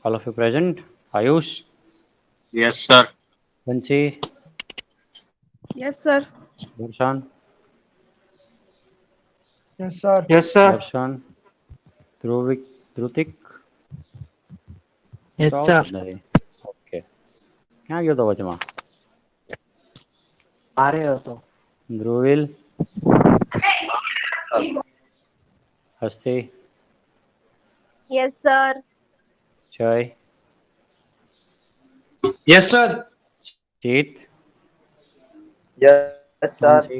All of you present? Ayush, Yes, sir. Vanshi, Yes, sir. Darshan, Yes, sir. Yes, sir. Darshan, Dhruvik, Dhrutik, Yes, તો આવતો sir. જ નથી. Okay, ક્યાં ગયો તો વચમાં? આરે હતો. Dhruvil, Hasti, Yes, sir. Jay, Yes, sir. Chit, Yes, sir. Nancy,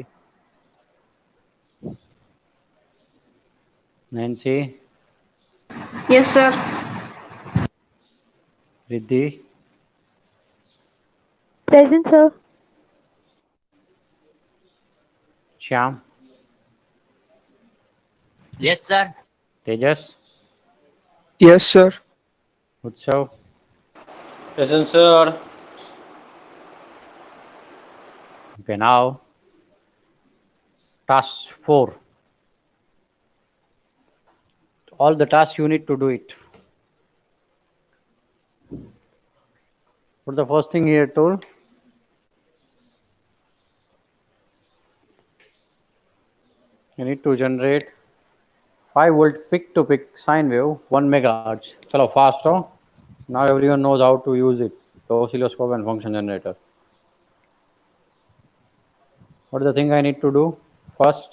Nancy, Yes, sir. Riddhi, Present, sir. Shyam, Yes, sir. Tejas, Yes, sir. ઉત્સવ, Present, sir. okay, now task 4. All the tasks you need to do it. What the first thing here told? You need to generate 5 volt peak to peak sine wave 1 megahertz. Chalo fast ho. Now everyone knows how to use it, the oscilloscope and function generator. What is the thing I need to do first?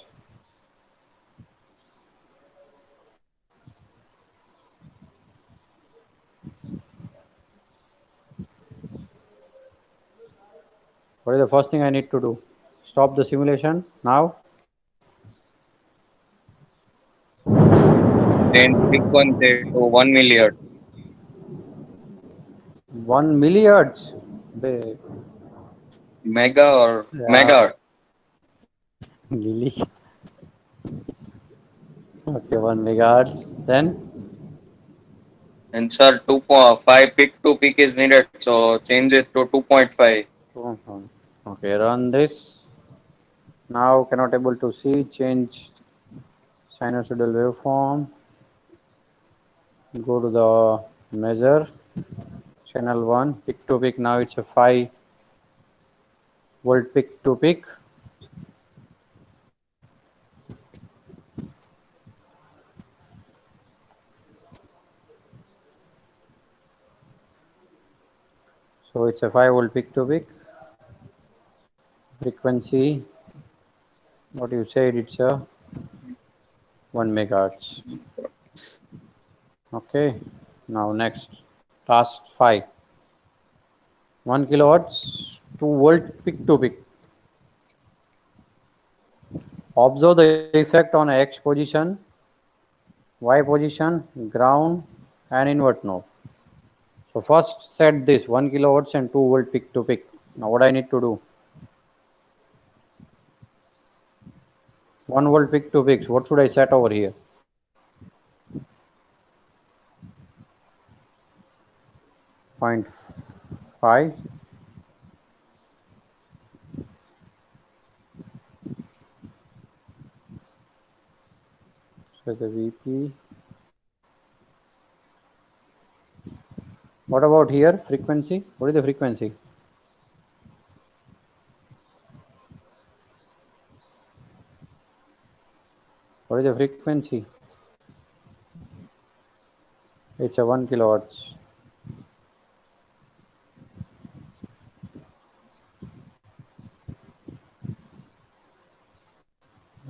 What is the first thing I need to do? Stop the simulation now. Change frequency to 1 millihertz. 1 millihertz. Mega or Yeah. megahertz? Lily. Okay, 1 megahertz. Then And sir, 2.5 peak to peak is needed, so change it to 2.5. okay, run this. Now cannot able to see. Change sinusoidal waveform. Go to the measure. Channel 1 peak to peak. Now it's a 5 volt peak to peak. So it's a 5 volt peak to peak. Frequency, what you said, it's a 1 megahertz. Okay, now next, task 5. 1 kilohertz, 2 volt peak to peak. Observe the effect on X position, Y position, ground, and invert node. So first set this 1 kilohertz and 2 volt peak to peak. Now what I need to do? 1 volt peak to peak. So what should I set over here? Point 5. So the VP. What about here? Frequency? What is the frequency? What is the frequency? It's a 1 kilohertz.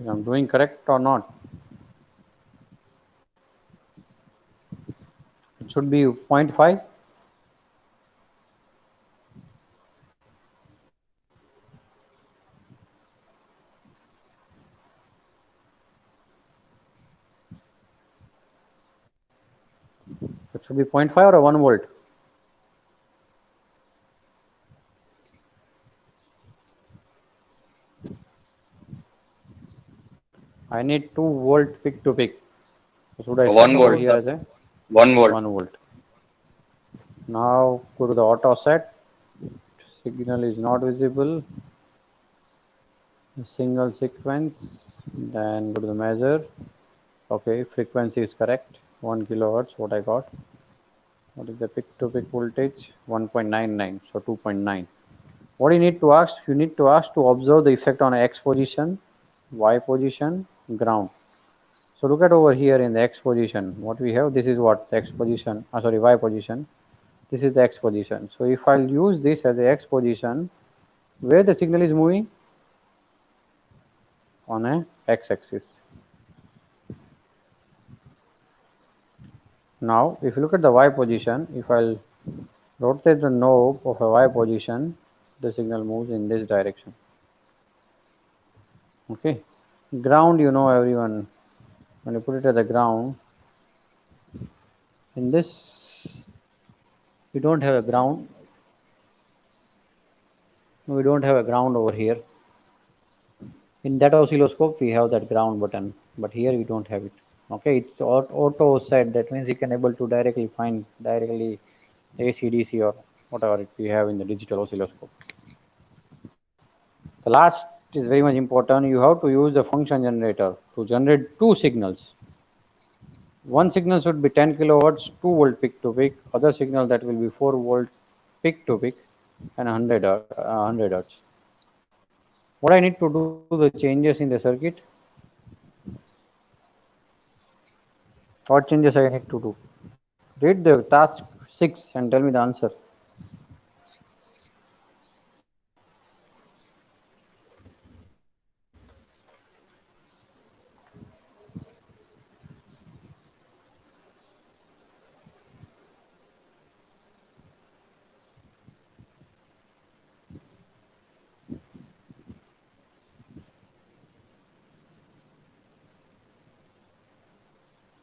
I'm doing correct or not? It should be 0.5. It should be 0.5 or 1 volt. I need 2 volt peak to peak. So should I set 1 over volt. here as a 1 volt. 1 volt? Now go to the auto set. Signal is not visible. Single sequence. Then go to the measure. Okay, frequency is correct. 1 kilohertz. What I got? What is the peak to peak voltage? 1.99. So 2.9. What do you need to ask? You need to ask to observe the effect on X position, Y position, ground. So look at over here in the X position. What we have, this is what X position, sorry, Y position. This is the X position. So if I'll use this as the X position, where the signal is moving? On a X axis. Now, if you look at the Y position, if I'll rotate the knob of a Y position, the signal moves in this direction. Okay. Ground, you know everyone, when you put it at the ground, in this, we don't have a ground. We don't have a ground over here. In that oscilloscope, we have that ground button, but here we don't have it. Okay, it's auto set. That means you can able to directly find directly AC, DC, or whatever we have in the digital oscilloscope. The last is very much important. You have to use the function generator to generate two signals. One signal should be 10 kilohertz, 2 volt peak to peak. Other signal that will be 4 volt peak to peak and 100 hertz. What I need to do the changes in the circuit? What changes I need to do? Read the task 6 and tell me the answer.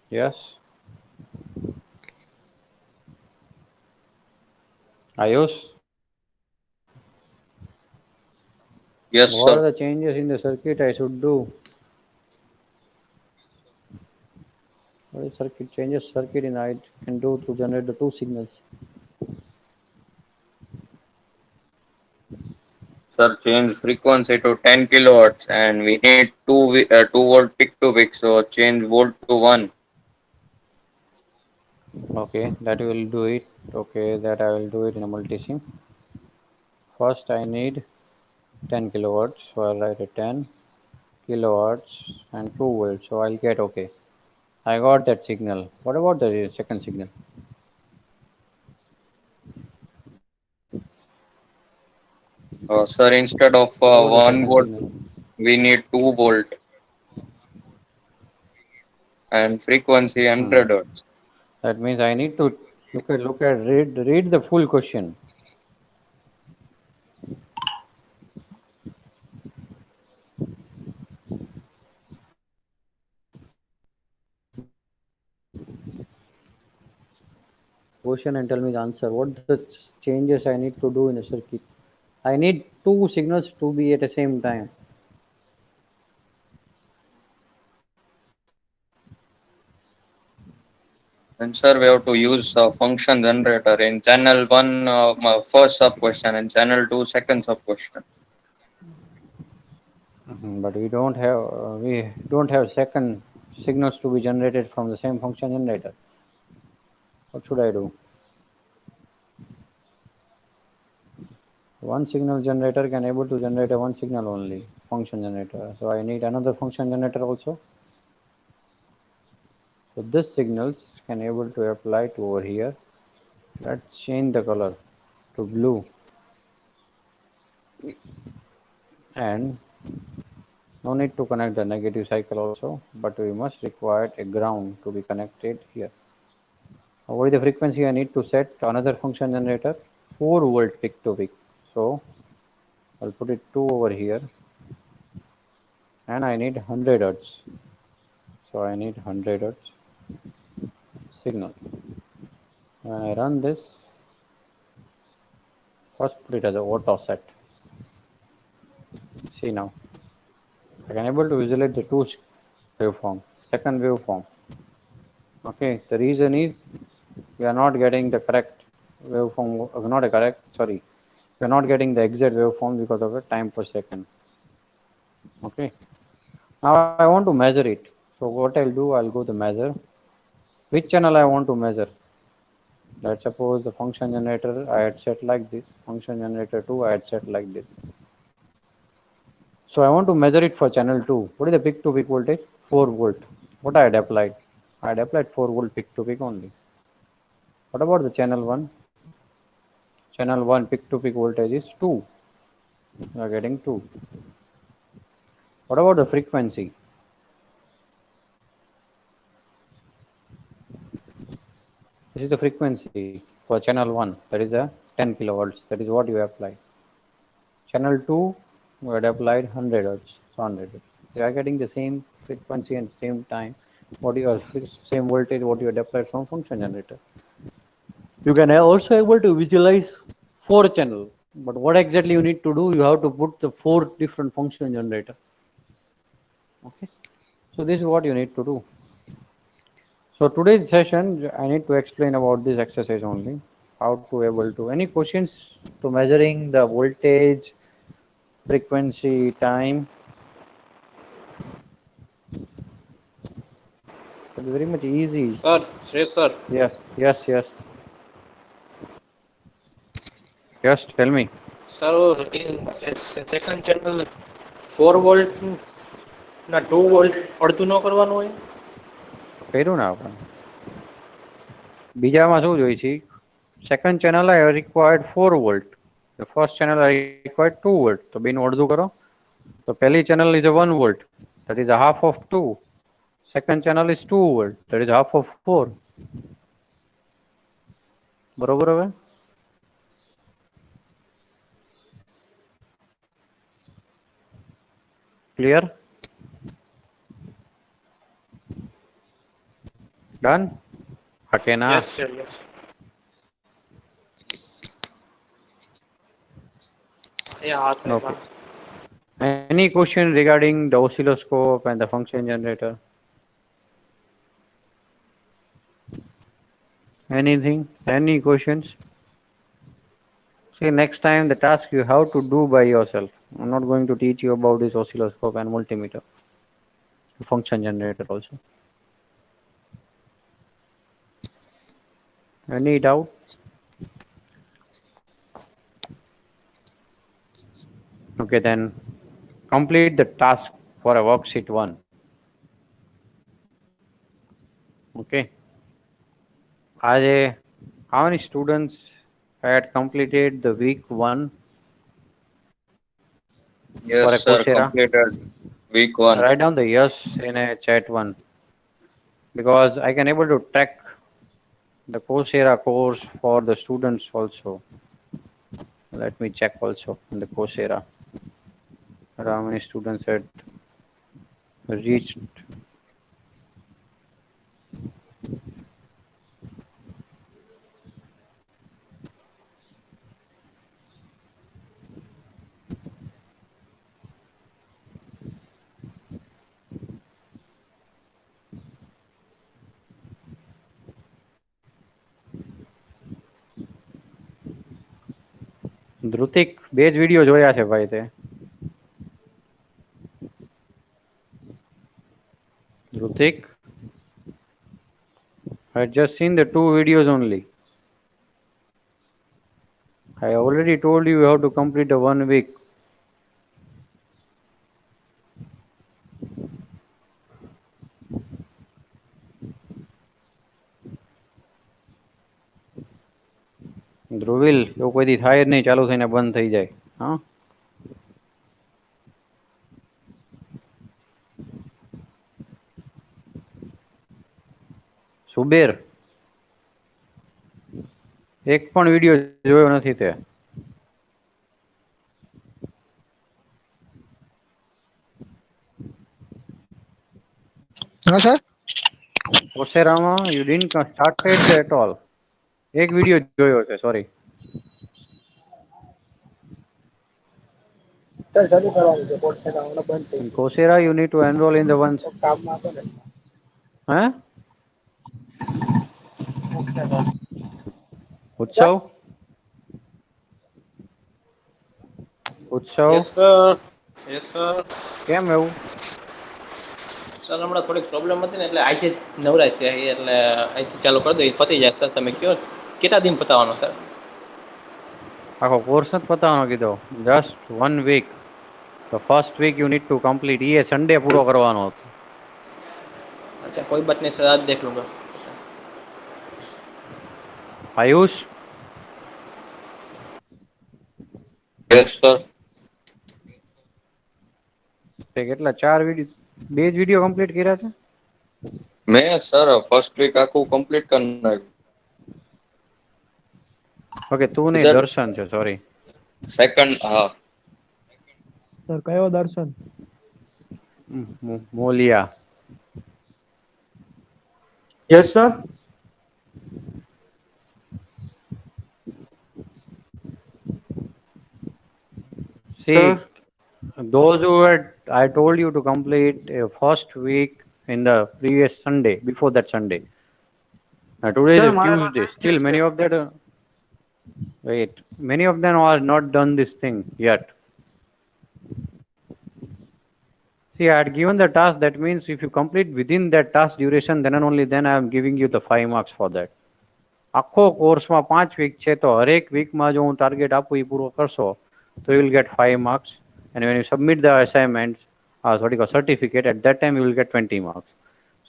Yes. Ayush? Yes, What are sir. the changes in the circuit I should do? What is circuit changes circuit in I can do to generate the two signals? Sir, change frequency to 10 kilohertz, and we need 2 volt peak to peak. So change volt to 1. Okay, that will do it. Okay, that I will do it in a multisim. First I need 10 kilohertz, so I'll write a 10 kilohertz and 2 volts. So I'll get okay. I got that signal. What about the second signal? Sir, instead of What about the 1 second volt, signal? we need 2 volt and frequency Hmm. 100 hertz. That means I need to read the full question. Question and tell me the answer. What the changes I need to do in a circuit? I need two signals to be at the same time. And sir, we have to use a function generator in channel 1, first sub question, and channel 2, second sub question. But we don't have second signals to be generated from the same function generator. What should I do? One signal generator can able to generate a one signal only function generator. So I need another function generator also. So this signals can able to apply to over here. Let's change the color to blue. And no need to connect the negative cycle also, but we must require a ground to be connected here. What is the frequency I need to set another function generator? 4 volt peak to peak. So I'll put it 2 over here and I need 100 hertz. So I need 100 hertz signal. When I run this, first put it as a auto set. See now, I can able to visualize the two waveform, second waveform. Okay, the reason is we are not getting the correct waveform, not a correct, sorry, we are not getting the exact waveform because of the time per second. Okay, now I want to measure it. So what I'll do, I'll go to measure. Which channel I want to measure? Let's suppose the function generator I had set like this, function generator 2 I had set like this. So I want to measure it for channel 2. What is the peak to peak voltage? 4 volt. What I had applied? I had applied 4 volt peak to peak only. What about the channel 1? Channel 1 peak to peak voltage is 2. You are getting 2. What about the frequency? This is the frequency for channel 1. That is a 10 kilohertz. That is what you apply. Channel 2, we had applied 100 hertz. So 100 hertz. You are getting the same frequency and same time. What you are same voltage what you had applied from function generator. You can also able to visualize 4 channel. But what exactly you need to do? You have to put the 4 different function generator. Okay. So this is what you need to do. So today's session, I need to explain about this exercise only. How to able to, any questions to measuring the voltage, frequency, time? It's very much easy. Sir, yes, sir. Yes, yes, yes. Yes, tell me. Sir, in second channel 4 volt ના 2 volt અડધું ન કરવાનું હોય? કર્યું ને આપણે. બીજામાં શું જોઈ છે? Second channel I required 4 volt. The first channel I required 2 volt. તો બેનું અડધું કરો. તો પહેલી channel is a 1 volt. That is a half of 2. Second channel is 2 volt. That is half of 4. બરોબર હવે? Clear? Done? Okay, na? Yes, sir, yes. Yeah, Okay. Any question regarding the oscilloscope and the function generator? Anything? Any questions? See, next time the task you have to do by yourself. I'm not going to teach you about this oscilloscope and multimeter. Function generator also. Any doubt? Okay, then complete the task for a worksheet 1. Okay. How many students had completed the week 1? Yes, sir, completed week 1. Write down the yes in a chat 1. Because I can able to track the Coursera course for the students also. Let me check also in the Coursera. How many students had reached? ધ્રુતિક બે જ video જોયા છે ભાઈ તે. ધ્રુતિક, I had just seen the 2 videos only. I already told you how to complete the 1 week. Dhruvil, એવું કોઈ દી થાય જ નહીં, ચાલુ થઈને બંધ થઈ જાય. હા, સુબેર, એક પણ વિડિયો જોયો નથી તે. હા સર. Courseraમાં you didn't started at all. એક વિડિયો જોયો છે, સોરી. ચાલુ કરવાનું છે Coursera હમણાં બંધ થઈ In Coursera you need to enroll in the ones. ગયું કામમાં હતો ને. Huh? ઉત્સવ? ઉત્સવ? Yes, sir. Yes, sir. કેમ એવું? સર હમણાં થોડીક પ્રોબ્લેમ હતી ને એટલે આજે નવરાજ છે એટલે અહીંથી ચાલુ કરી દો એ પતી જાય સર તમે કયો કેટલા દિન પતાવવાનો સર આખો કોર્સ નથી પતાવવાનો કીધો, just 1 week. The first week you need to complete. A Sunday પૂરો કરવાનો હતો. अच्छा कोई बात नहीं सर आज देख लूंगा આયુષ યસ સર. તે કેટલા 4 વિડીયો, 2 જ વિડીયો કમ્પ્લીટ કર્યા છે? મેં સર ફર્સ્ટ વીક આખું કમ્પ્લીટ કરી નાખ્યું. ઓકે તું નહીં, સર દર્શન છે, સોરી. સેકન્ડ, હા. સર કયો દર્શન? Moliya. Yes, sir. See, Sir. those who had, I told you to complete a first week in the previous Sunday, before that Sunday. Now today Sir, is મારે તો Tuesday. થઈ Still, ગયું છે. many of that. Wait, many of them are not done this thing yet. See, I had given the task. That means if you complete within that task duration, then and only then I am giving you the 5 marks for that. આખો કોર્સમાં 5 week છે તો હરેક વીકમાં જો હું target આપું એ પૂરો કરશો તો you will get 5 marks, and when you submit the assignments, sorry, certificate, at that time you will get 20 marks.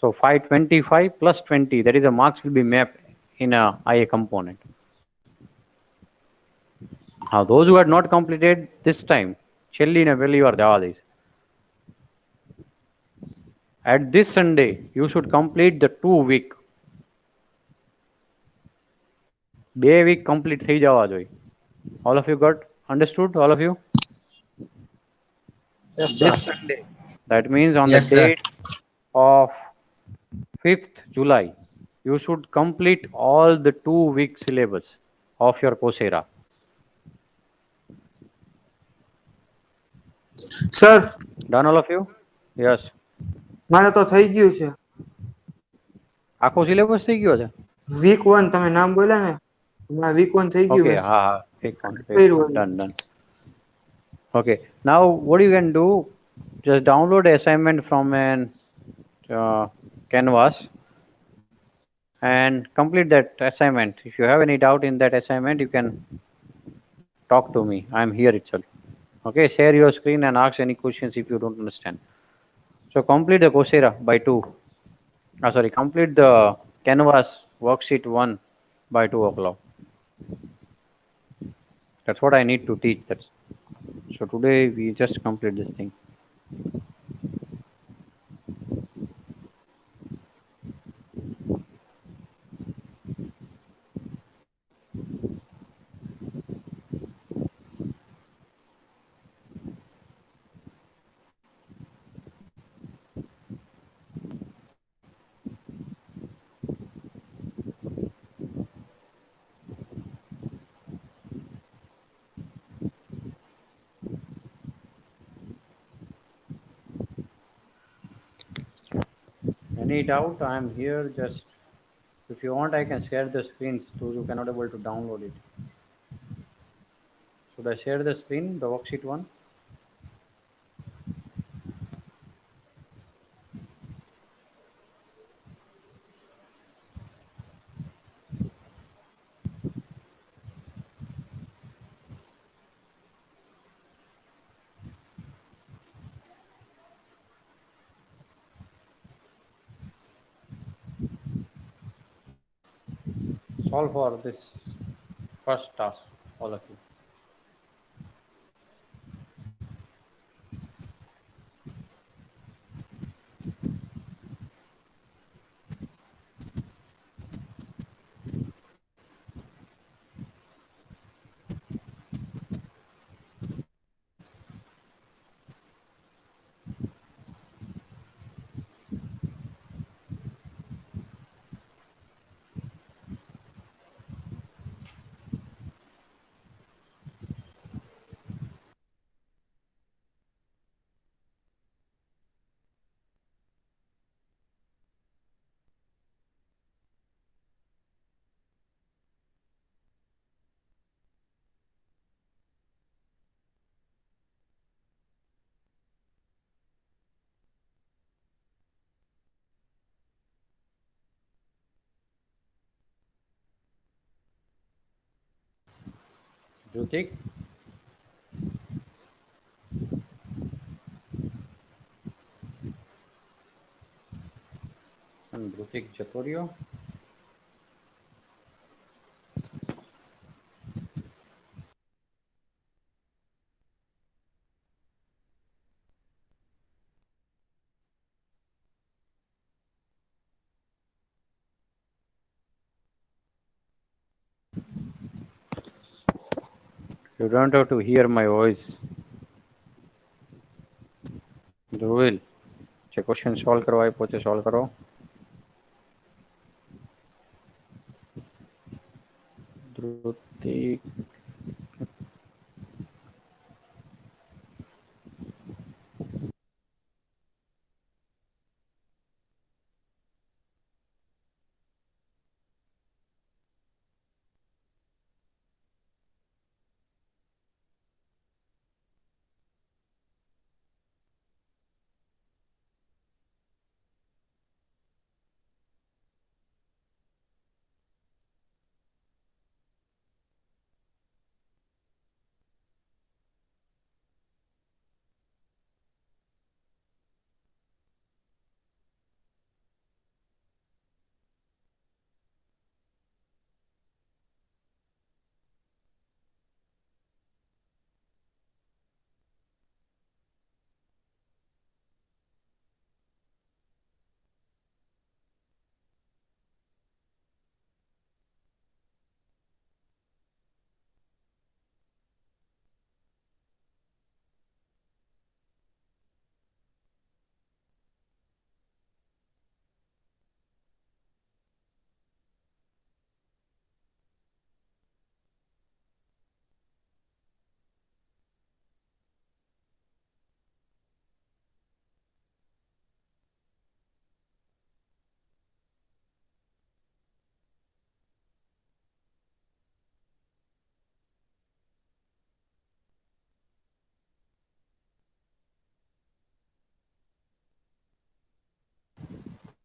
So 525 plus 20, that is the marks will be mapped in a IA component. Now those who had not completed this time, છેલ્લી ને પહેલી વાર જવા દઈશ. At this Sunday you should complete the 2 week. 2 week complete થઈ જવા જોઈએ. All of you got understood? All of you? Yes, sir. This Sunday. That means on the Yes, sir. date of 5th July, you should complete all the 2 week syllabus of your Coursera. Sir, Done all of you? Yes. મારે તો થઈ ગયું છે. આખો syllabus થઈ ગયો છે? Week 1 તમે નામ બોલ્યા ને, વીક 1 થઈ ગયું Okay, મેં ha, take one. કર્યું. Done. Okay, now what you can do, just download the assignment from an canvas and complete that assignment. If you have any doubt in that assignment, you can talk to me. I am here itself. Okay, share your screen and ask any questions if you don't understand. So complete the Coursera by 2. Complete the canvas worksheet 1 by 2 o'clock. That's what I need to teach. So today we just complete this thing. Any doubt? I am here. Just if you want, I can share the screens. Those who cannot able to download it. Should I share the screen, the worksheet 1? Solve for this first task, all of you. Dhrutik? And Dhrutik જતો રહ્યો. You don't have to hear my voice. Dhruvil, જે question solve કરવા આપ્યો છે solve કરો. ધ્રુતિક.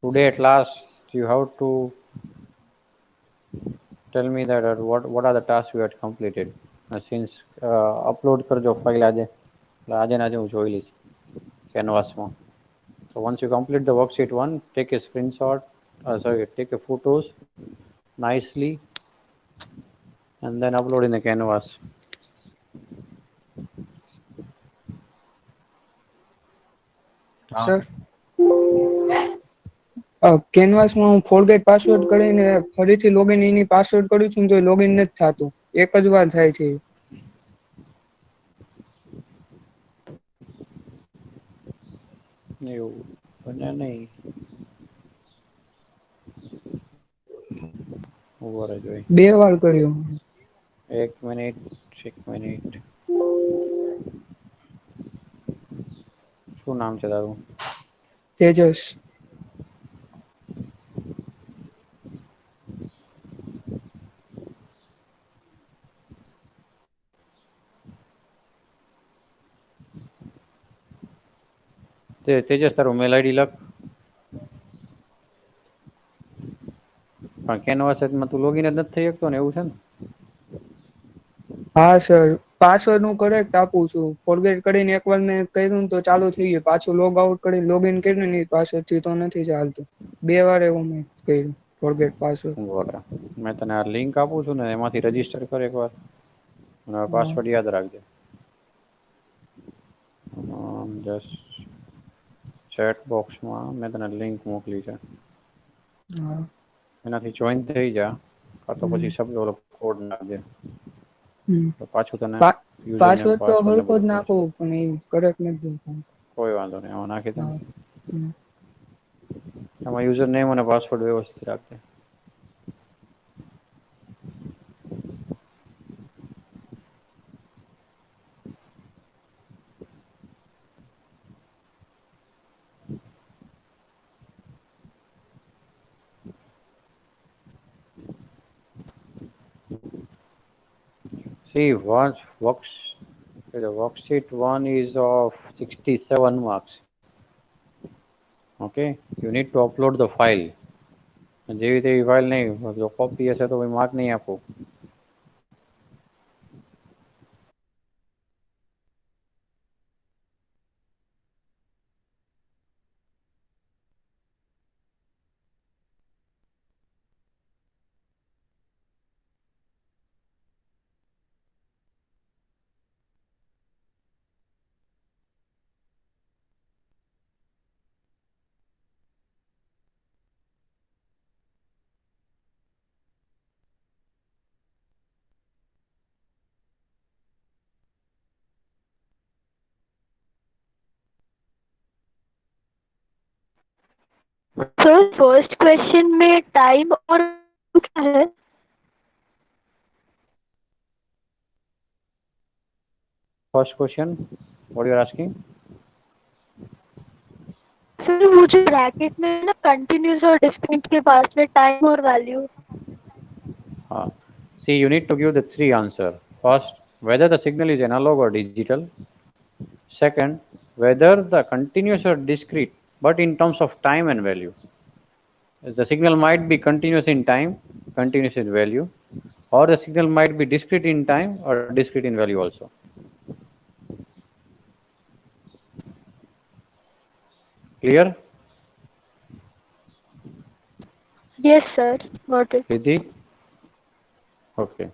Today at last you have to tell me that what are the tasks you had completed. Since upload કરજો file આજે આજે ને આજે હું જોઈ લઈશ કેનવાસમાં. So once you complete the worksheet 1, take a screenshot, take a photos nicely and then upload in the canvas. Sir કેનવાસમાં હું ફોરગેટ પાસવર્ડ કરીને ફરીથી લોગિન એની પાસવર્ડ કરું છું તો લોગિન નથી થતું, એક જ વાર થાય છે. એવું બને નહીં. ઉભો રહેજો. 2 વાર કર્યું. એક મિનિટ. શું નામ છે તારું? તેજસ. તેજસ તારું મેલ આઈડી લખ. પણ કેનવાસમાં તું લોગિન જ નથી થઈ શકતો ને, એવું છે ને? હા સર, પાસવર્ડ હું કરેક્ટ આપું છું. ફોરગેટ કરીને એકવાર મેં કર્યું તો ચાલુ થઈ ગયું, પાછું લોગ આઉટ કરીને લોગિન કર્યું ને પાસવર્ડ થી તો નથી ચાલતું. 2 વાર એવું મેં કર્યું ફોરગેટ પાસવર્ડ. બરાબર. મેં તને આ લિંક આપું છું ને, એમાંથી રજીસ્ટર કર એકવાર અને પાસવર્ડ યાદ રાખજે. જસ્ટ ચેટ બોક્સમાં મેં તને લિંક મોકલી છે, એનાથી જોઈન થઈ જા. કાં તો પછી શબ્દ ઓલો કોડ નાખજે તો પાછું તને યુઝર નેમ પાસવર્ડ તો પાસવર્ડ ને હરખો જ બધું નાખું પણ એ કરેક્ટ નથી. કોઈ વાંધો નહીં, આમાં નાખી દે. એમાં યુઝર નેમ અને પાસવર્ડ વ્યવસ્થિત રાખજે. See, the worksheet 1 is of 67 marks. Okay, you need to upload the file. જેવી તેવી ફાઇલ નહીં, જો કોપી હશે તો માર્ક નહીં આપો. सर फर्स्ट क्वेश्चन में टाइम और value क्या है? First question, what you are asking? Sir मुझे ब्रैकेट में ना कंटिन्यूस और डिस्टिंक्ट के पास में टाइम और value. See, you need to give the three answer. First, whether the signal is analog or digital. Second, whether the continuous or discrete, but in terms of time and value. The signal might be continuous in time, continuous in value, or the signal might be discrete in time or discrete in value also. Clear? Yes sir, got it. Riddhi? Okay.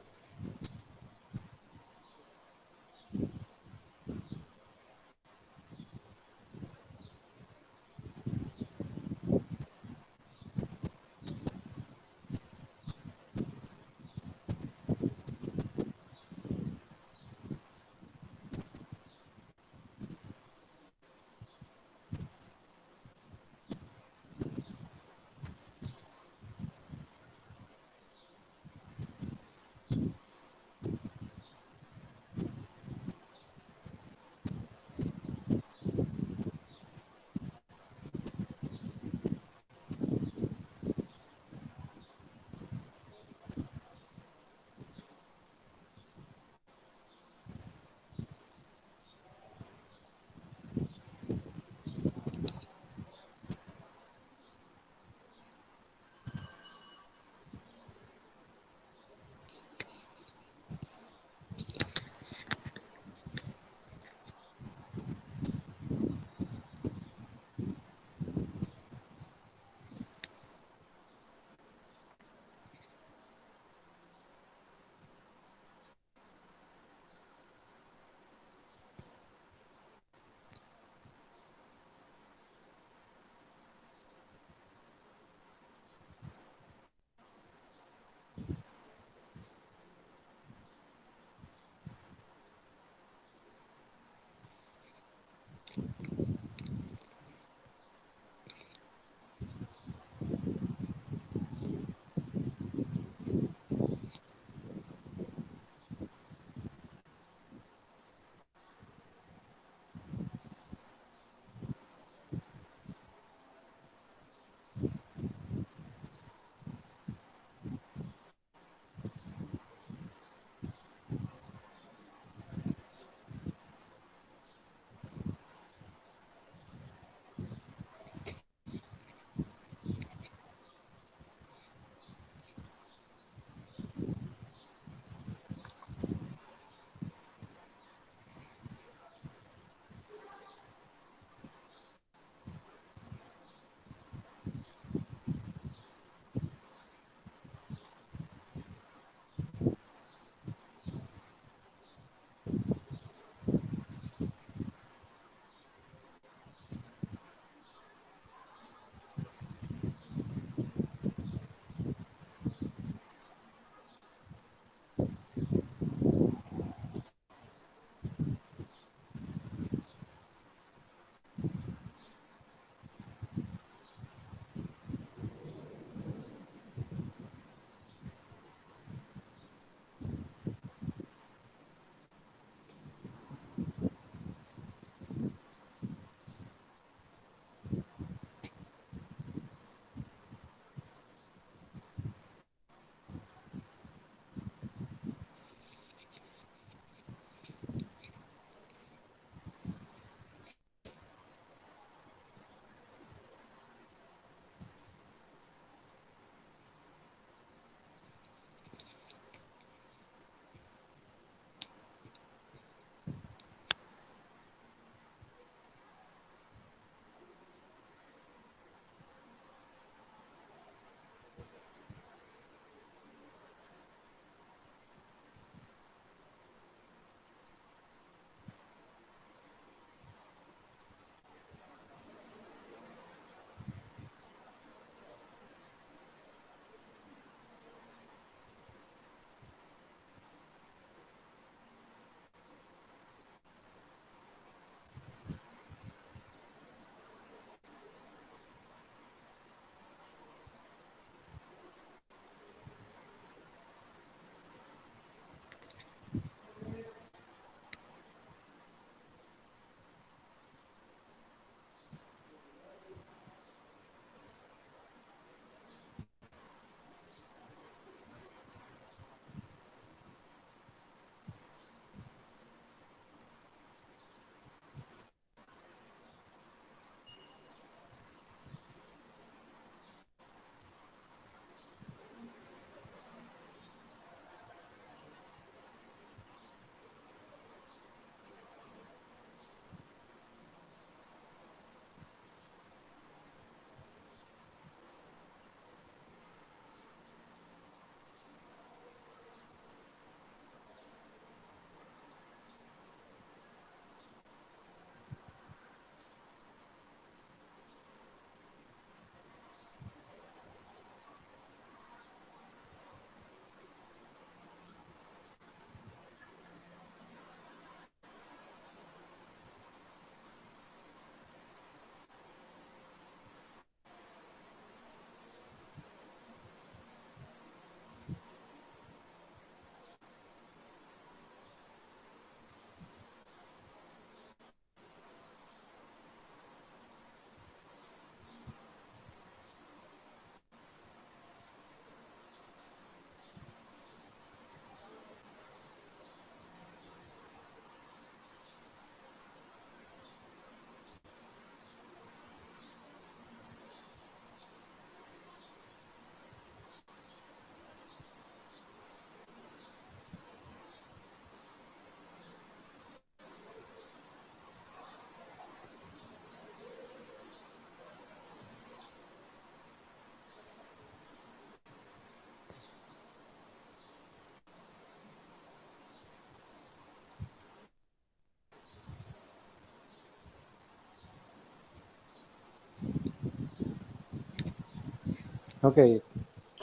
Okay,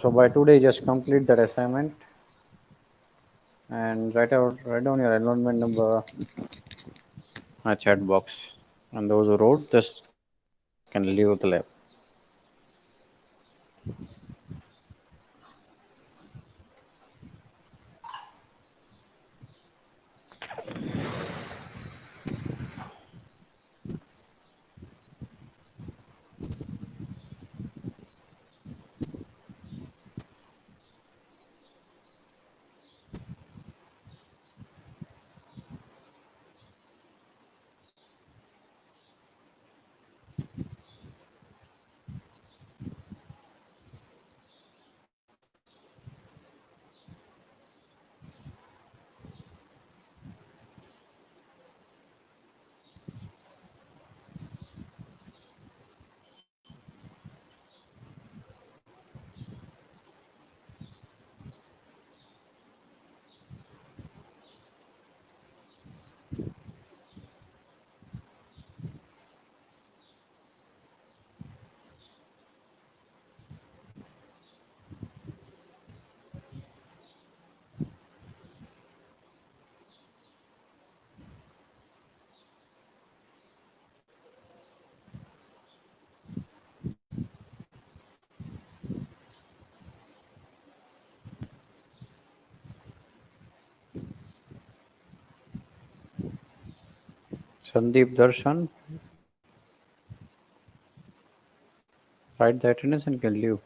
so by today, just complete that assignment and write down your enrollment number in a chat box. And those who wrote, just can leave the lab. Sandeep Darshan, write the attendance and can leave.